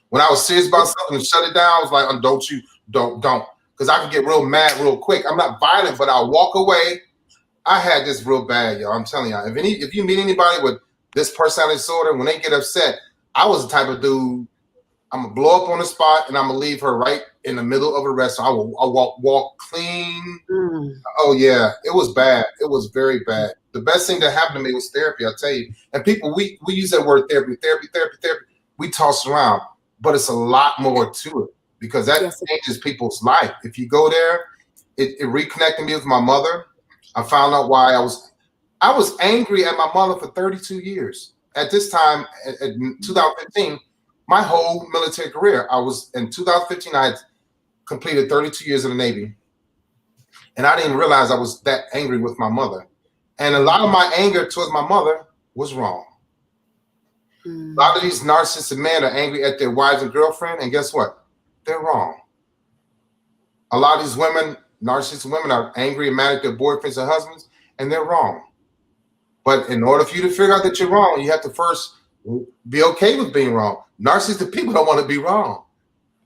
when I was serious about something and shut it down, I was like, don't. Because I can get real mad real quick. I'm not violent, but I'll walk away. I had this real bad, y'all. I'm telling y'all. If you meet anybody with this personality disorder, when they get upset, I was the type of dude, I'm gonna blow up on the spot and I'm gonna leave her right in the middle of a restaurant. I'll walk clean. Oh yeah, it was bad. It was very bad. The best thing that happened to me was therapy, I'll tell you. And people, we use that word therapy. We toss around, but it's a lot more to it because that changes people's life. If you go there, it reconnected me with my mother. I found out why I was angry at my mother for 32 years. At this time, in 2015, my whole military career, in 2015, I had completed 32 years in the Navy. And I didn't realize I was that angry with my mother. And a lot of my anger towards my mother was wrong. A lot of these narcissistic men are angry at their wives and girlfriend. And guess what? They're wrong. A lot of these narcissistic women are angry and mad at their boyfriends and husbands, and they're wrong. But in order for you to figure out that you're wrong, you have to first be okay with being wrong. Narcissistic people don't want to be wrong.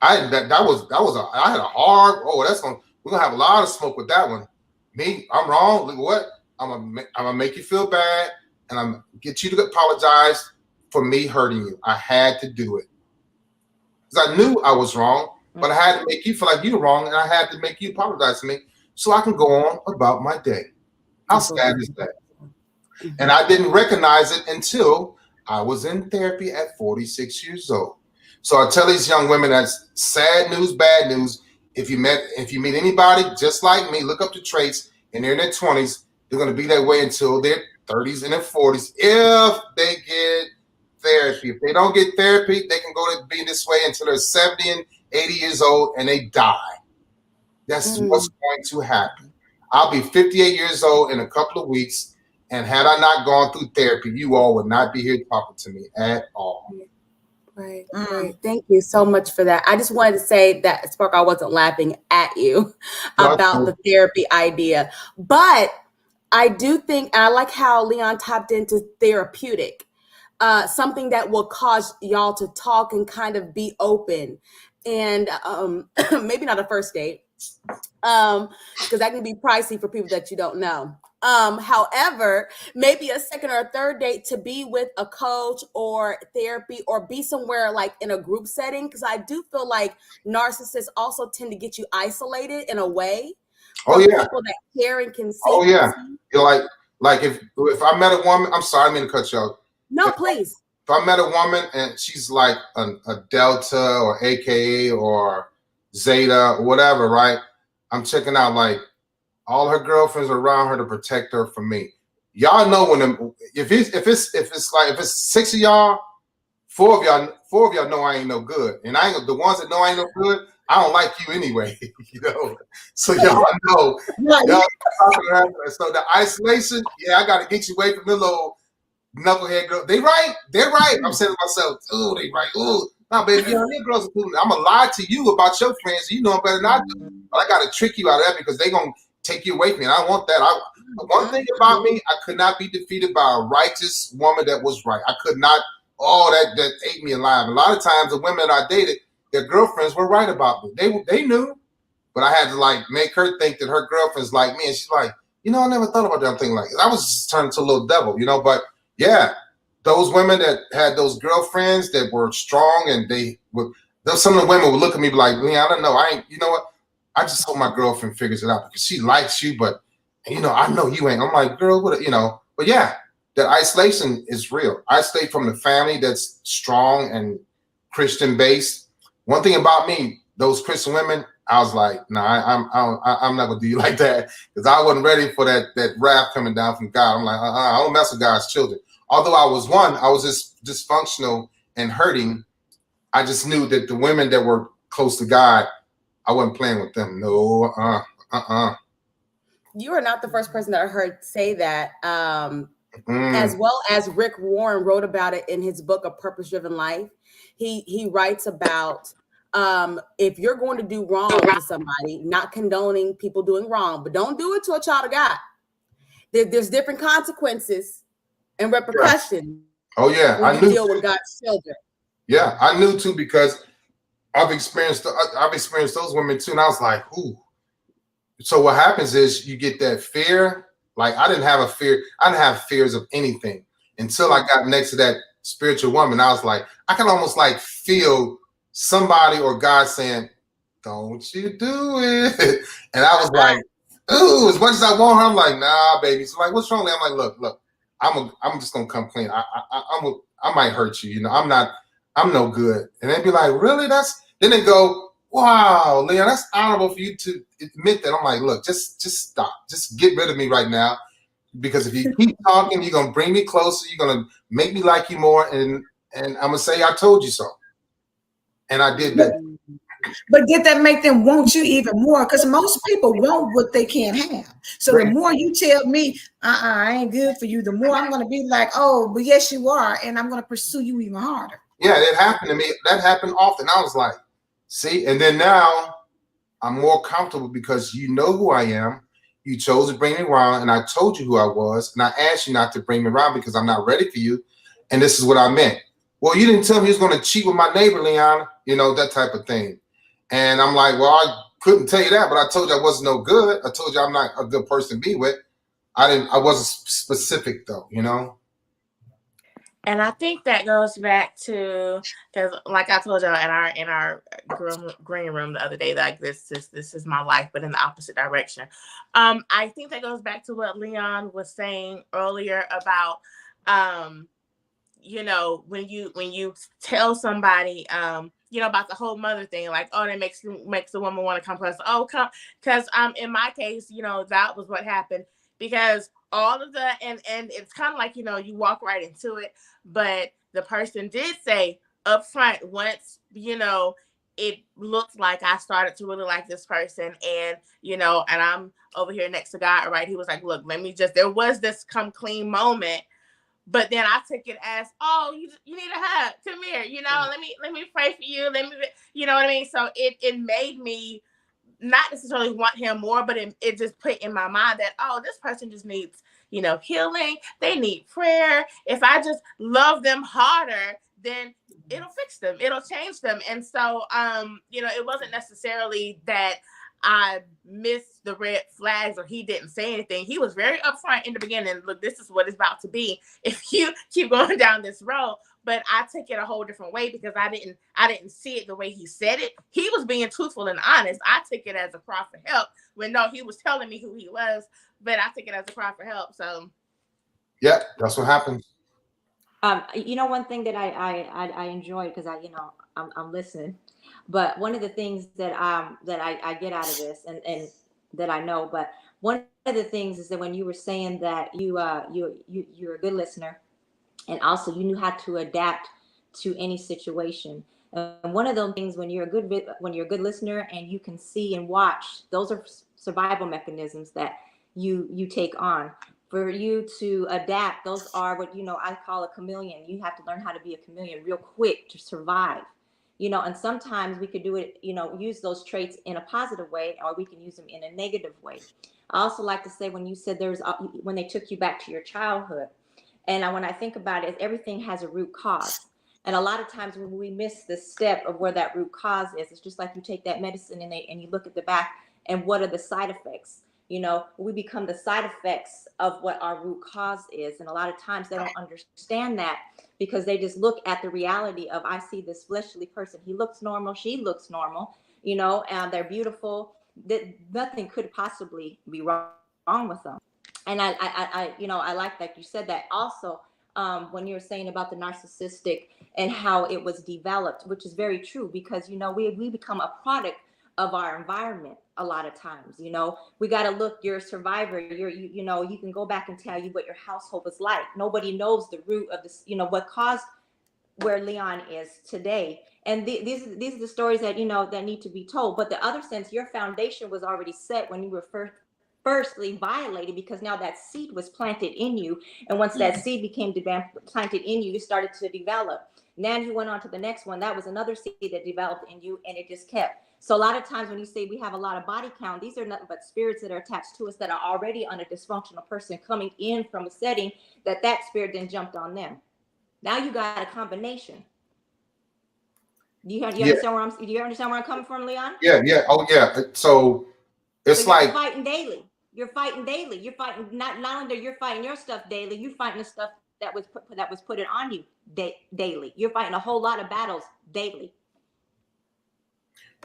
I had a hard. We're gonna have a lot of smoke with that one. Me, I'm wrong. Look what I'm gonna make you feel bad, and I'm gonna get you to apologize for me hurting you. I had to do it because I knew I was wrong, but I had to make you feel like you were wrong, and I had to make you apologize to me so I can go on about my day. How sad is that? And I didn't recognize it until I was in therapy at 46 years old. So I tell these young women that's sad news, bad news. If you meet anybody just like me, look up the traits, and they're in their 20s, they're going to be that way until their 30s and their 40s if they get therapy. If they don't get therapy, they can go to be this way until they're 70 and 80 years old and they die. That's what's going to happen. I'll be 58 years old in a couple of weeks. And had I not gone through therapy, you all would not be here talking to me at all. Right. Thank you so much for that. I just wanted to say that, Spark, I wasn't laughing at you about the therapy idea. But I do think, and I like how Leon tapped into therapeutic, something that will cause y'all to talk and kind of be open. And maybe not a first date, because that can be pricey for people that you don't know. However, maybe a second or a third date to be with a coach or therapy or be somewhere like in a group setting. Because I do feel like narcissists also tend to get you isolated in a way. Oh yeah. People that care and can see. Oh yeah. You're like if I met a woman, I'm sorry, I didn't mean to cut you off. No, please. If I met a woman and she's like a Delta or AKA or Zeta or whatever, right? I'm checking out like all her girlfriends are around her to protect her from me. Y'all know if it's 6 of y'all, four of y'all know I ain't no good, and the ones that know I ain't no good, I don't like you anyway, you know. So y'all know. So the isolation, yeah, I got to get you away from the little knucklehead girl. They're right. I'm saying to myself, oh, they right. Oh, no, baby, your girls are cool. I'm gonna lie to you about your friends. You know them better than I do, but I got to trick you out of that because they gonna take you away from me. And I don't want that. One thing about me, I could not be defeated by a righteous woman that was right. I could not. Oh, that ate me alive. A lot of times, the women that I dated, their girlfriends were right about me. They knew, but I had to like make her think that her girlfriend's like me, and she's like, you know, I never thought about that thing like that. I was just turning to a little devil, you know. But yeah, those women that had those girlfriends that were strong, and some of the women would look at me like, I don't know, you know what? I just hope my girlfriend figures it out because she likes you, but you know, I know you ain't. I'm like, girl, what? You know, but yeah, that isolation is real. I stay from the family that's strong and Christian based. One thing about me, those Christian women, I was like, nah, I'm not gonna do you like that because I wasn't ready for that wrath coming down from God. I'm like, I don't mess with God's children. Although I was just dysfunctional and hurting, I just knew that the women that were close to God, I wasn't playing with them. No, You are not the first person that I heard say that. As well as Rick Warren wrote about it in his book, A Purpose-Driven Life. He writes about if you're going to do wrong to somebody, not condoning people doing wrong, but don't do it to a child of God. There's different consequences and repercussions. Oh yeah, when I you knew. deal with God's children. Yeah, I knew too, because I've experienced those women too, and I was like, "Ooh." So what happens is you get that fear. Like I didn't have a fear. I didn't have fears of anything until I got next to that spiritual woman. I was like, I can almost like feel somebody or God saying, "Don't you do it." And I was like, "Ooh," as much as I want her, I'm like, "Nah, baby." So like, what's wrong? I'm like, look, I'm just gonna come clean. I might hurt you. You know, I'm no good. And they'd be like, "Really?" Then they go, "Wow, Leon, that's honorable for you to admit that." I'm like, "Look, just stop. Just get rid of me right now. Because if you keep talking, you're gonna bring me closer, you're gonna make me like you more, and I'm gonna say I told you so." And I did that. But did that make them want you even more? Because most people want what they can't have. So the more you tell me, I ain't good for you, the more I'm going to be like, oh, but yes, you are. And I'm going to pursue you even harder. Yeah, it happened to me. That happened often. I was like, see, and then now I'm more comfortable because you know who I am. You chose to bring me around, and I told you who I was, and I asked you not to bring me around because I'm not ready for you. And this is what I meant. Well, you didn't tell me he was going to cheat with my neighbor, Leon, you know, that type of thing. And I'm like, well, I couldn't tell you that, but I told you I wasn't no good. I told you I'm not a good person to be with. I wasn't specific though, you know? And I think that goes back to, because like I told y'all in our green room the other day, like this is my life, but in the opposite direction. I think that goes back to what Leon was saying earlier about, you know, when you tell somebody, you know, about the whole mother thing, like, oh, that makes the woman want to come close. Oh, come, because in my case, you know, that was what happened, because all of the and it's kind of like, you know, you walk right into it, but the person did say up front, once, you know, it looked like I started to really like this person, and you know, and I'm over here next to God, right? He was like, look, let me just, there was this come clean moment. But then I took it as, oh, you need a hug. Come here, you know. Let me pray for you. Let me, you know what I mean. So it made me not necessarily want him more, but it just put in my mind that, oh, this person just needs, you know, healing. They need prayer. If I just love them harder, then it'll fix them. It'll change them. And so, you know, it wasn't necessarily that I missed the red flags or he didn't say anything. He was very upfront in the beginning. Look, this is what it's about to be if you keep going down this road. But I took it a whole different way because I didn't see it the way he said it. He was being truthful and honest. I took it as a cry for help when no, he was telling me who he was, but I took it as a cry for help. So yeah, that's what happens. You know, one thing that I enjoyed, because I'm listening, but one of the things that I get out of this, and that I know, but one of the things is that when you were saying that you're a good listener, and also you knew how to adapt to any situation. And one of those things, when you're a good listener and you can see and watch, those are survival mechanisms that you take on. For you to adapt, those are what I call a chameleon. You have to learn how to be a chameleon real quick to survive. And sometimes we could do it, use those traits in a positive way, or we can use them in a negative way. I also like to say, when you said when they took you back to your childhood, and when I think about it, everything has a root cause. And a lot of times when we miss the step of where that root cause is, it's just like you take that medicine and you look at the back, and what are the side effects? We become the side effects of what our root cause is. And a lot of times they don't understand that, because they just look at the reality of, I see this fleshly person. He looks normal. She looks normal, and they're beautiful. That nothing could possibly be wrong with them. And I like that you said that also, when you were saying about the narcissistic and how it was developed, which is very true, because we become a product of our environment a lot of times. We got to look. You're a survivor. You can go back and tell you what your household was like. Nobody knows the root of this, what caused where Leon is today. And these are the stories that that need to be told. But the other sense, your foundation was already set when you were firstly violated, because now that seed was planted in you. And once that seed became planted in you, you started to develop. Then you went on to the next one. That was another seed that developed in you, and it just kept. So a lot of times when you say we have a lot of body count, these are nothing but spirits that are attached to us that are already on a dysfunctional person coming in from a setting that spirit then jumped on them. Now you got a combination. Do you understand where I'm coming from, Leon? Yeah. Oh yeah. So it's so you're like fighting daily. You're fighting daily. You're fighting not only you're fighting your stuff daily, you're fighting the stuff that was put it on you daily. You're fighting a whole lot of battles daily.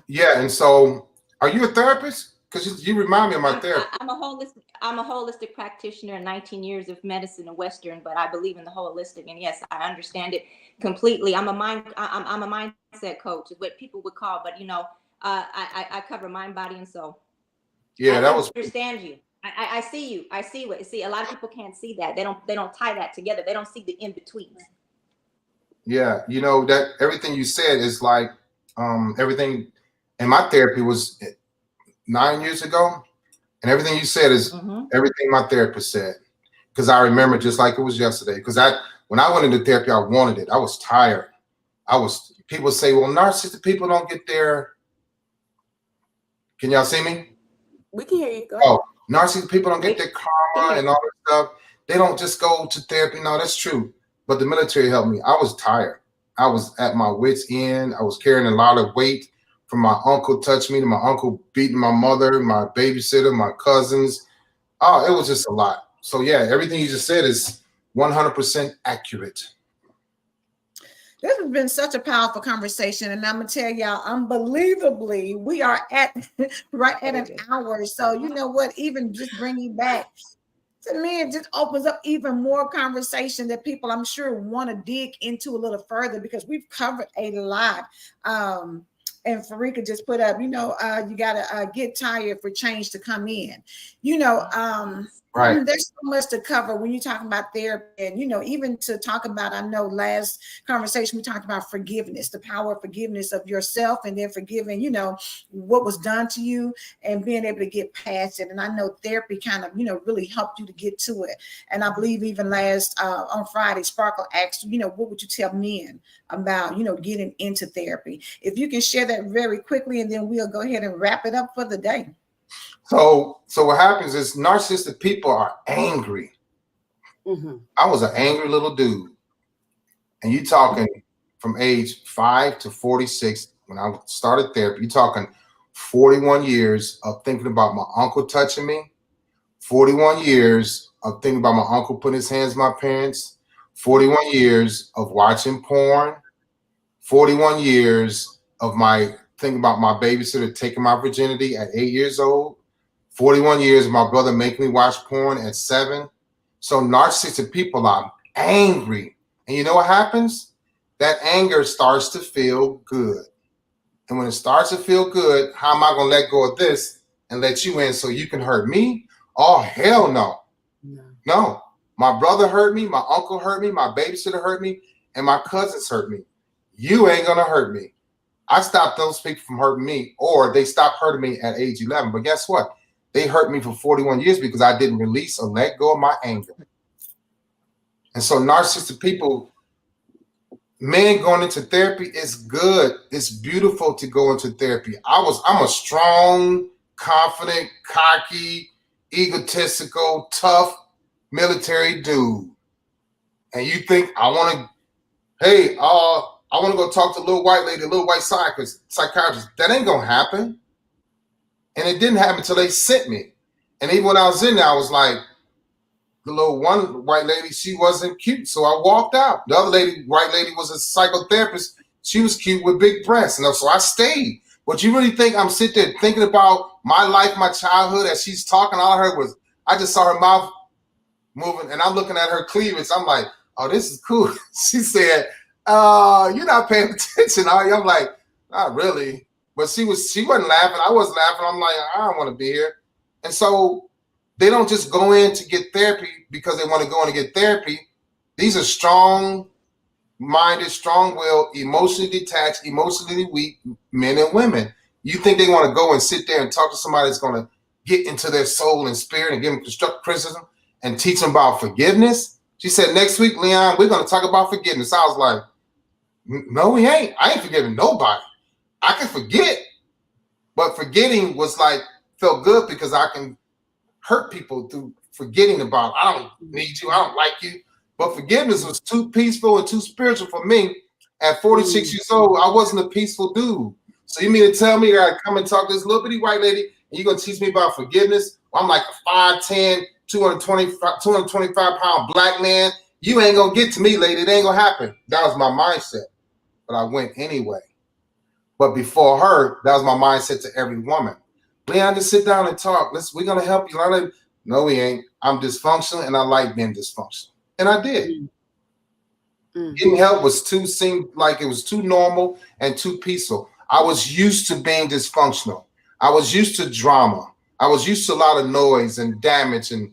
Yeah, and so are you a therapist? Because you remind me of my therapist. I'm a holistic practitioner, 19 years of medicine and Western, but I believe in the holistic, and yes, I understand it completely. I'm a mindset coach, is what people would call, but I cover mind, body, and soul. Yeah, I that was understand you. I see you. I see what. See, a lot of people can't see that. They don't tie that together. They don't see the in betweens. Yeah, that everything you said is like everything. And my therapy was 9 years ago, and everything you said is everything my therapist said. Because I remember just like it was yesterday. Because when I went into therapy, I wanted it. I was tired. People say, well, narcissistic people don't get there. Can y'all see me? We can hear you. Go ahead. Oh, narcissistic people don't get their karma and all that stuff. They don't just go to therapy. No, that's true. But the military helped me. I was tired. I was at my wit's end. I was carrying a lot of weight from my uncle touching me to my uncle beating my mother, my babysitter, my cousins. Oh, it was just a lot. So yeah, everything you just said is 100% accurate. This has been such a powerful conversation, and I'm gonna tell y'all, unbelievably, we are right at an hour. So you know what? Even just bringing back to me, it just opens up even more conversation that people, I'm sure, want to dig into a little further, because we've covered a lot. And Farika just put up, you gotta get tired for change to come in. Right. There's so much to cover when you're talking about therapy, and even to talk about, I know last conversation we talked about forgiveness, the power of forgiveness of yourself, and then forgiving, what was done to you, and being able to get past it. And I know therapy kind of, really helped you to get to it. And I believe even last on Friday, Sparkle asked, what would you tell men about, getting into therapy? If you can share that very quickly, and then we'll go ahead and wrap it up for the day. So what happens is narcissistic people are angry. I was an angry little dude. And you talking from age 5 to 46, when I started therapy, you talking 41 years of thinking about my uncle touching me, 41 years of thinking about my uncle putting his hands on my parents, 41 years of watching porn, 41 years of my thinking about my babysitter taking my virginity at 8 years old, 41 years of my brother making me watch porn at 7. So narcissistic people are angry. And you know what happens? That anger starts to feel good. And when it starts to feel good, how am I going to let go of this and let you in so you can hurt me? Oh, hell no. No. My brother hurt me. My uncle hurt me. My babysitter hurt me. And my cousins hurt me. You ain't going to hurt me. I stopped those people from hurting me, or they stopped hurting me at age 11. But guess what? They hurt me for 41 years because I didn't release or let go of my anger. And so narcissistic people, men going into therapy is good. It's beautiful to go into therapy. I'm a strong, confident, cocky, egotistical, tough military dude. And you think I want to go talk to a little white lady, a little white psychiatrist. That ain't going to happen. And it didn't happen until they sent me. And even when I was in there, I was like, the little one white lady, she wasn't cute. So I walked out. The other white lady was a psychotherapist. She was cute with big breasts. And so I stayed. But you really think I'm sitting there thinking about my life, my childhood, as she's talking? All I heard was, I just saw her mouth moving, and I'm looking at her cleavage. I'm like, oh, this is cool. She said, you're not paying attention, are you? I'm like, not really. But she wasn't laughing. I wasn't laughing. I'm like, I don't want to be here. And so they don't just go in to get therapy because they want to go in to get therapy. These are strong-minded, strong-willed, emotionally detached, emotionally weak men and women. You think they want to go and sit there and talk to somebody that's going to get into their soul and spirit and give them constructive criticism and teach them about forgiveness? She said, next week, Leon, we're going to talk about forgiveness. I was like, no, we ain't. I ain't forgiving nobody. I can forget, But forgetting was like, felt good because I can hurt people through forgetting about, I don't need you, I don't like you. But forgiveness was too peaceful and too spiritual for me. At 46 years old, I wasn't a peaceful dude. So you mean to tell me that I come and talk to this little bitty white lady and you're going to teach me about forgiveness? I'm like a 5'10", 225 pound black man. You ain't going to get to me, lady. It ain't going to happen. That was my mindset. But I went anyway. But before her, that was my mindset to every woman. Leon, just sit down and talk. We're going to help you. No, we ain't. I'm dysfunctional and I like being dysfunctional. And I did. Getting help seemed like it was too normal and too peaceful. I was used to being dysfunctional. I was used to drama. I was used to a lot of noise and damage and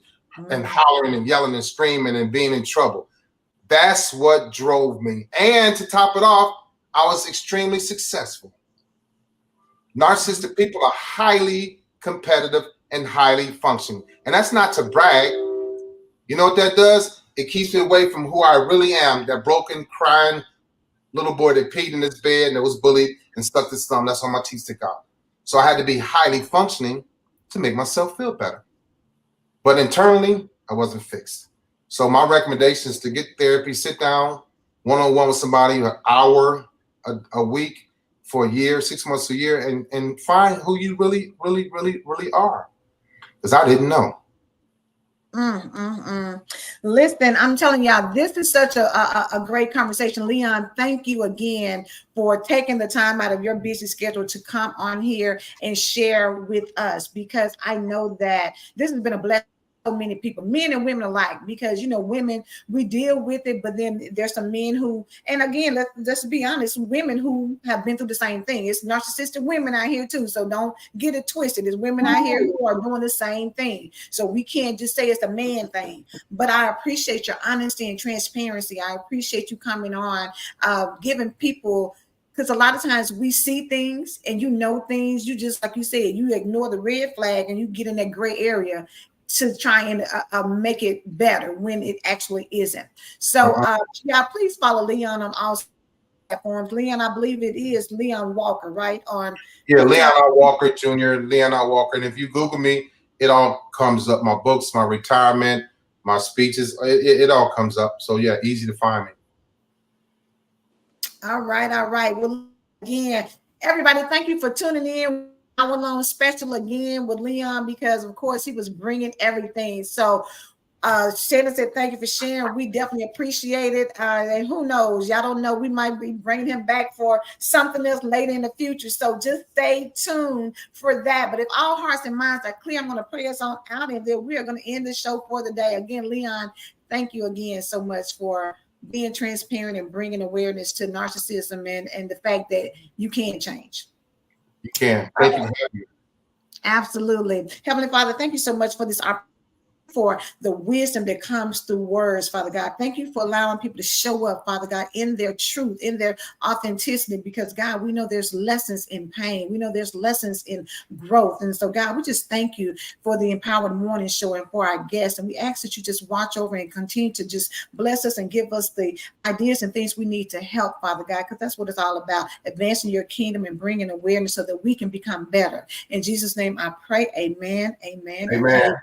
hollering and yelling and screaming and being in trouble. That's what drove me. And to top it off, I was extremely successful. Narcissistic people are highly competitive and highly functioning. And that's not to brag. You know what that does? It keeps me away from who I really am, that broken, crying little boy that peed in his bed and that was bullied and stuck his thumb. That's why my teeth stick out. So I had to be highly functioning to make myself feel better. But internally, I wasn't fixed. So my recommendation is to get therapy, sit down one-on-one with somebody, an hour a week for a year, 6 months a year, and find who you really, really, really, really are. Because I didn't know. Listen, I'm telling y'all, this is such a great conversation. Leon, thank you again for taking the time out of your busy schedule to come on here and share with us, because I know that this has been a blessing. So many people, men and women alike, because women, we deal with it, but then there's some men who, and again, let's be honest, women who have been through the same thing. It's narcissistic women out here too, so don't get it twisted. There's women out here who are doing the same thing, so we can't just say it's a man thing. But I appreciate your honesty and transparency. I appreciate you coming on, giving people, because a lot of times we see things and things, you just, like you said, you ignore the red flag and you get in that gray area to try and make it better when it actually isn't. So yeah, please follow Leon on all platforms. Leon, I believe it is Leon Walker, right? Leon R. Walker Jr., Leon R. Walker. And if you Google me, it all comes up. My books, my retirement, my speeches, it all comes up. So yeah, easy to find me. All right. Well, again, everybody, thank you for tuning in. Hour-long special again with Leon, because of course he was bringing everything. So Shannon said thank you for sharing. We definitely appreciate it, and who knows, y'all don't know, we might be bringing him back for something else later in the future, so just stay tuned for that. But if all hearts and minds are clear, I'm going to pray us on out, and then we are going to end the show for the day. Again, Leon, thank you again so much for being transparent and bringing awareness to narcissism and the fact that you can change. You can. Thank you for having me. Absolutely. Heavenly Father, thank you so much for this opportunity, for the wisdom that comes through words, Father God. Thank you for allowing people to show up, Father God, in their truth, in their authenticity, because God, we know there's lessons in pain. We know there's lessons in growth. And so God, we just thank you for the Empowered Morning Show and for our guests. And we ask that you just watch over and continue to just bless us and give us the ideas and things we need to help, Father God, because that's what it's all about, advancing your kingdom and bringing awareness so that we can become better. In Jesus' name I pray, amen, amen, amen.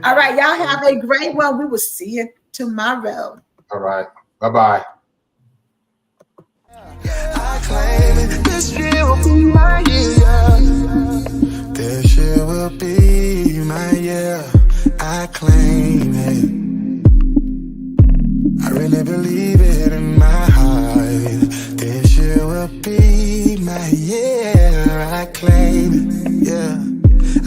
All right, y'all have a great one. We will see you tomorrow. All right. Bye-bye. I claim it. This year will be my year. This year will be my year. I claim it. I really believe it in my heart. This year will be my year. I claim it. Yeah.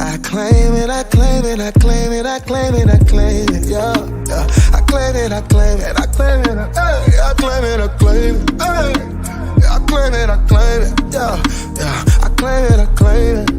I claim it, I claim it, I claim it, I claim it, I claim it, yeah, yeah. I claim it, I claim it, I claim it, I claim it, I claim it, I claim it, I claim it, yeah, yeah. I claim it, I claim it.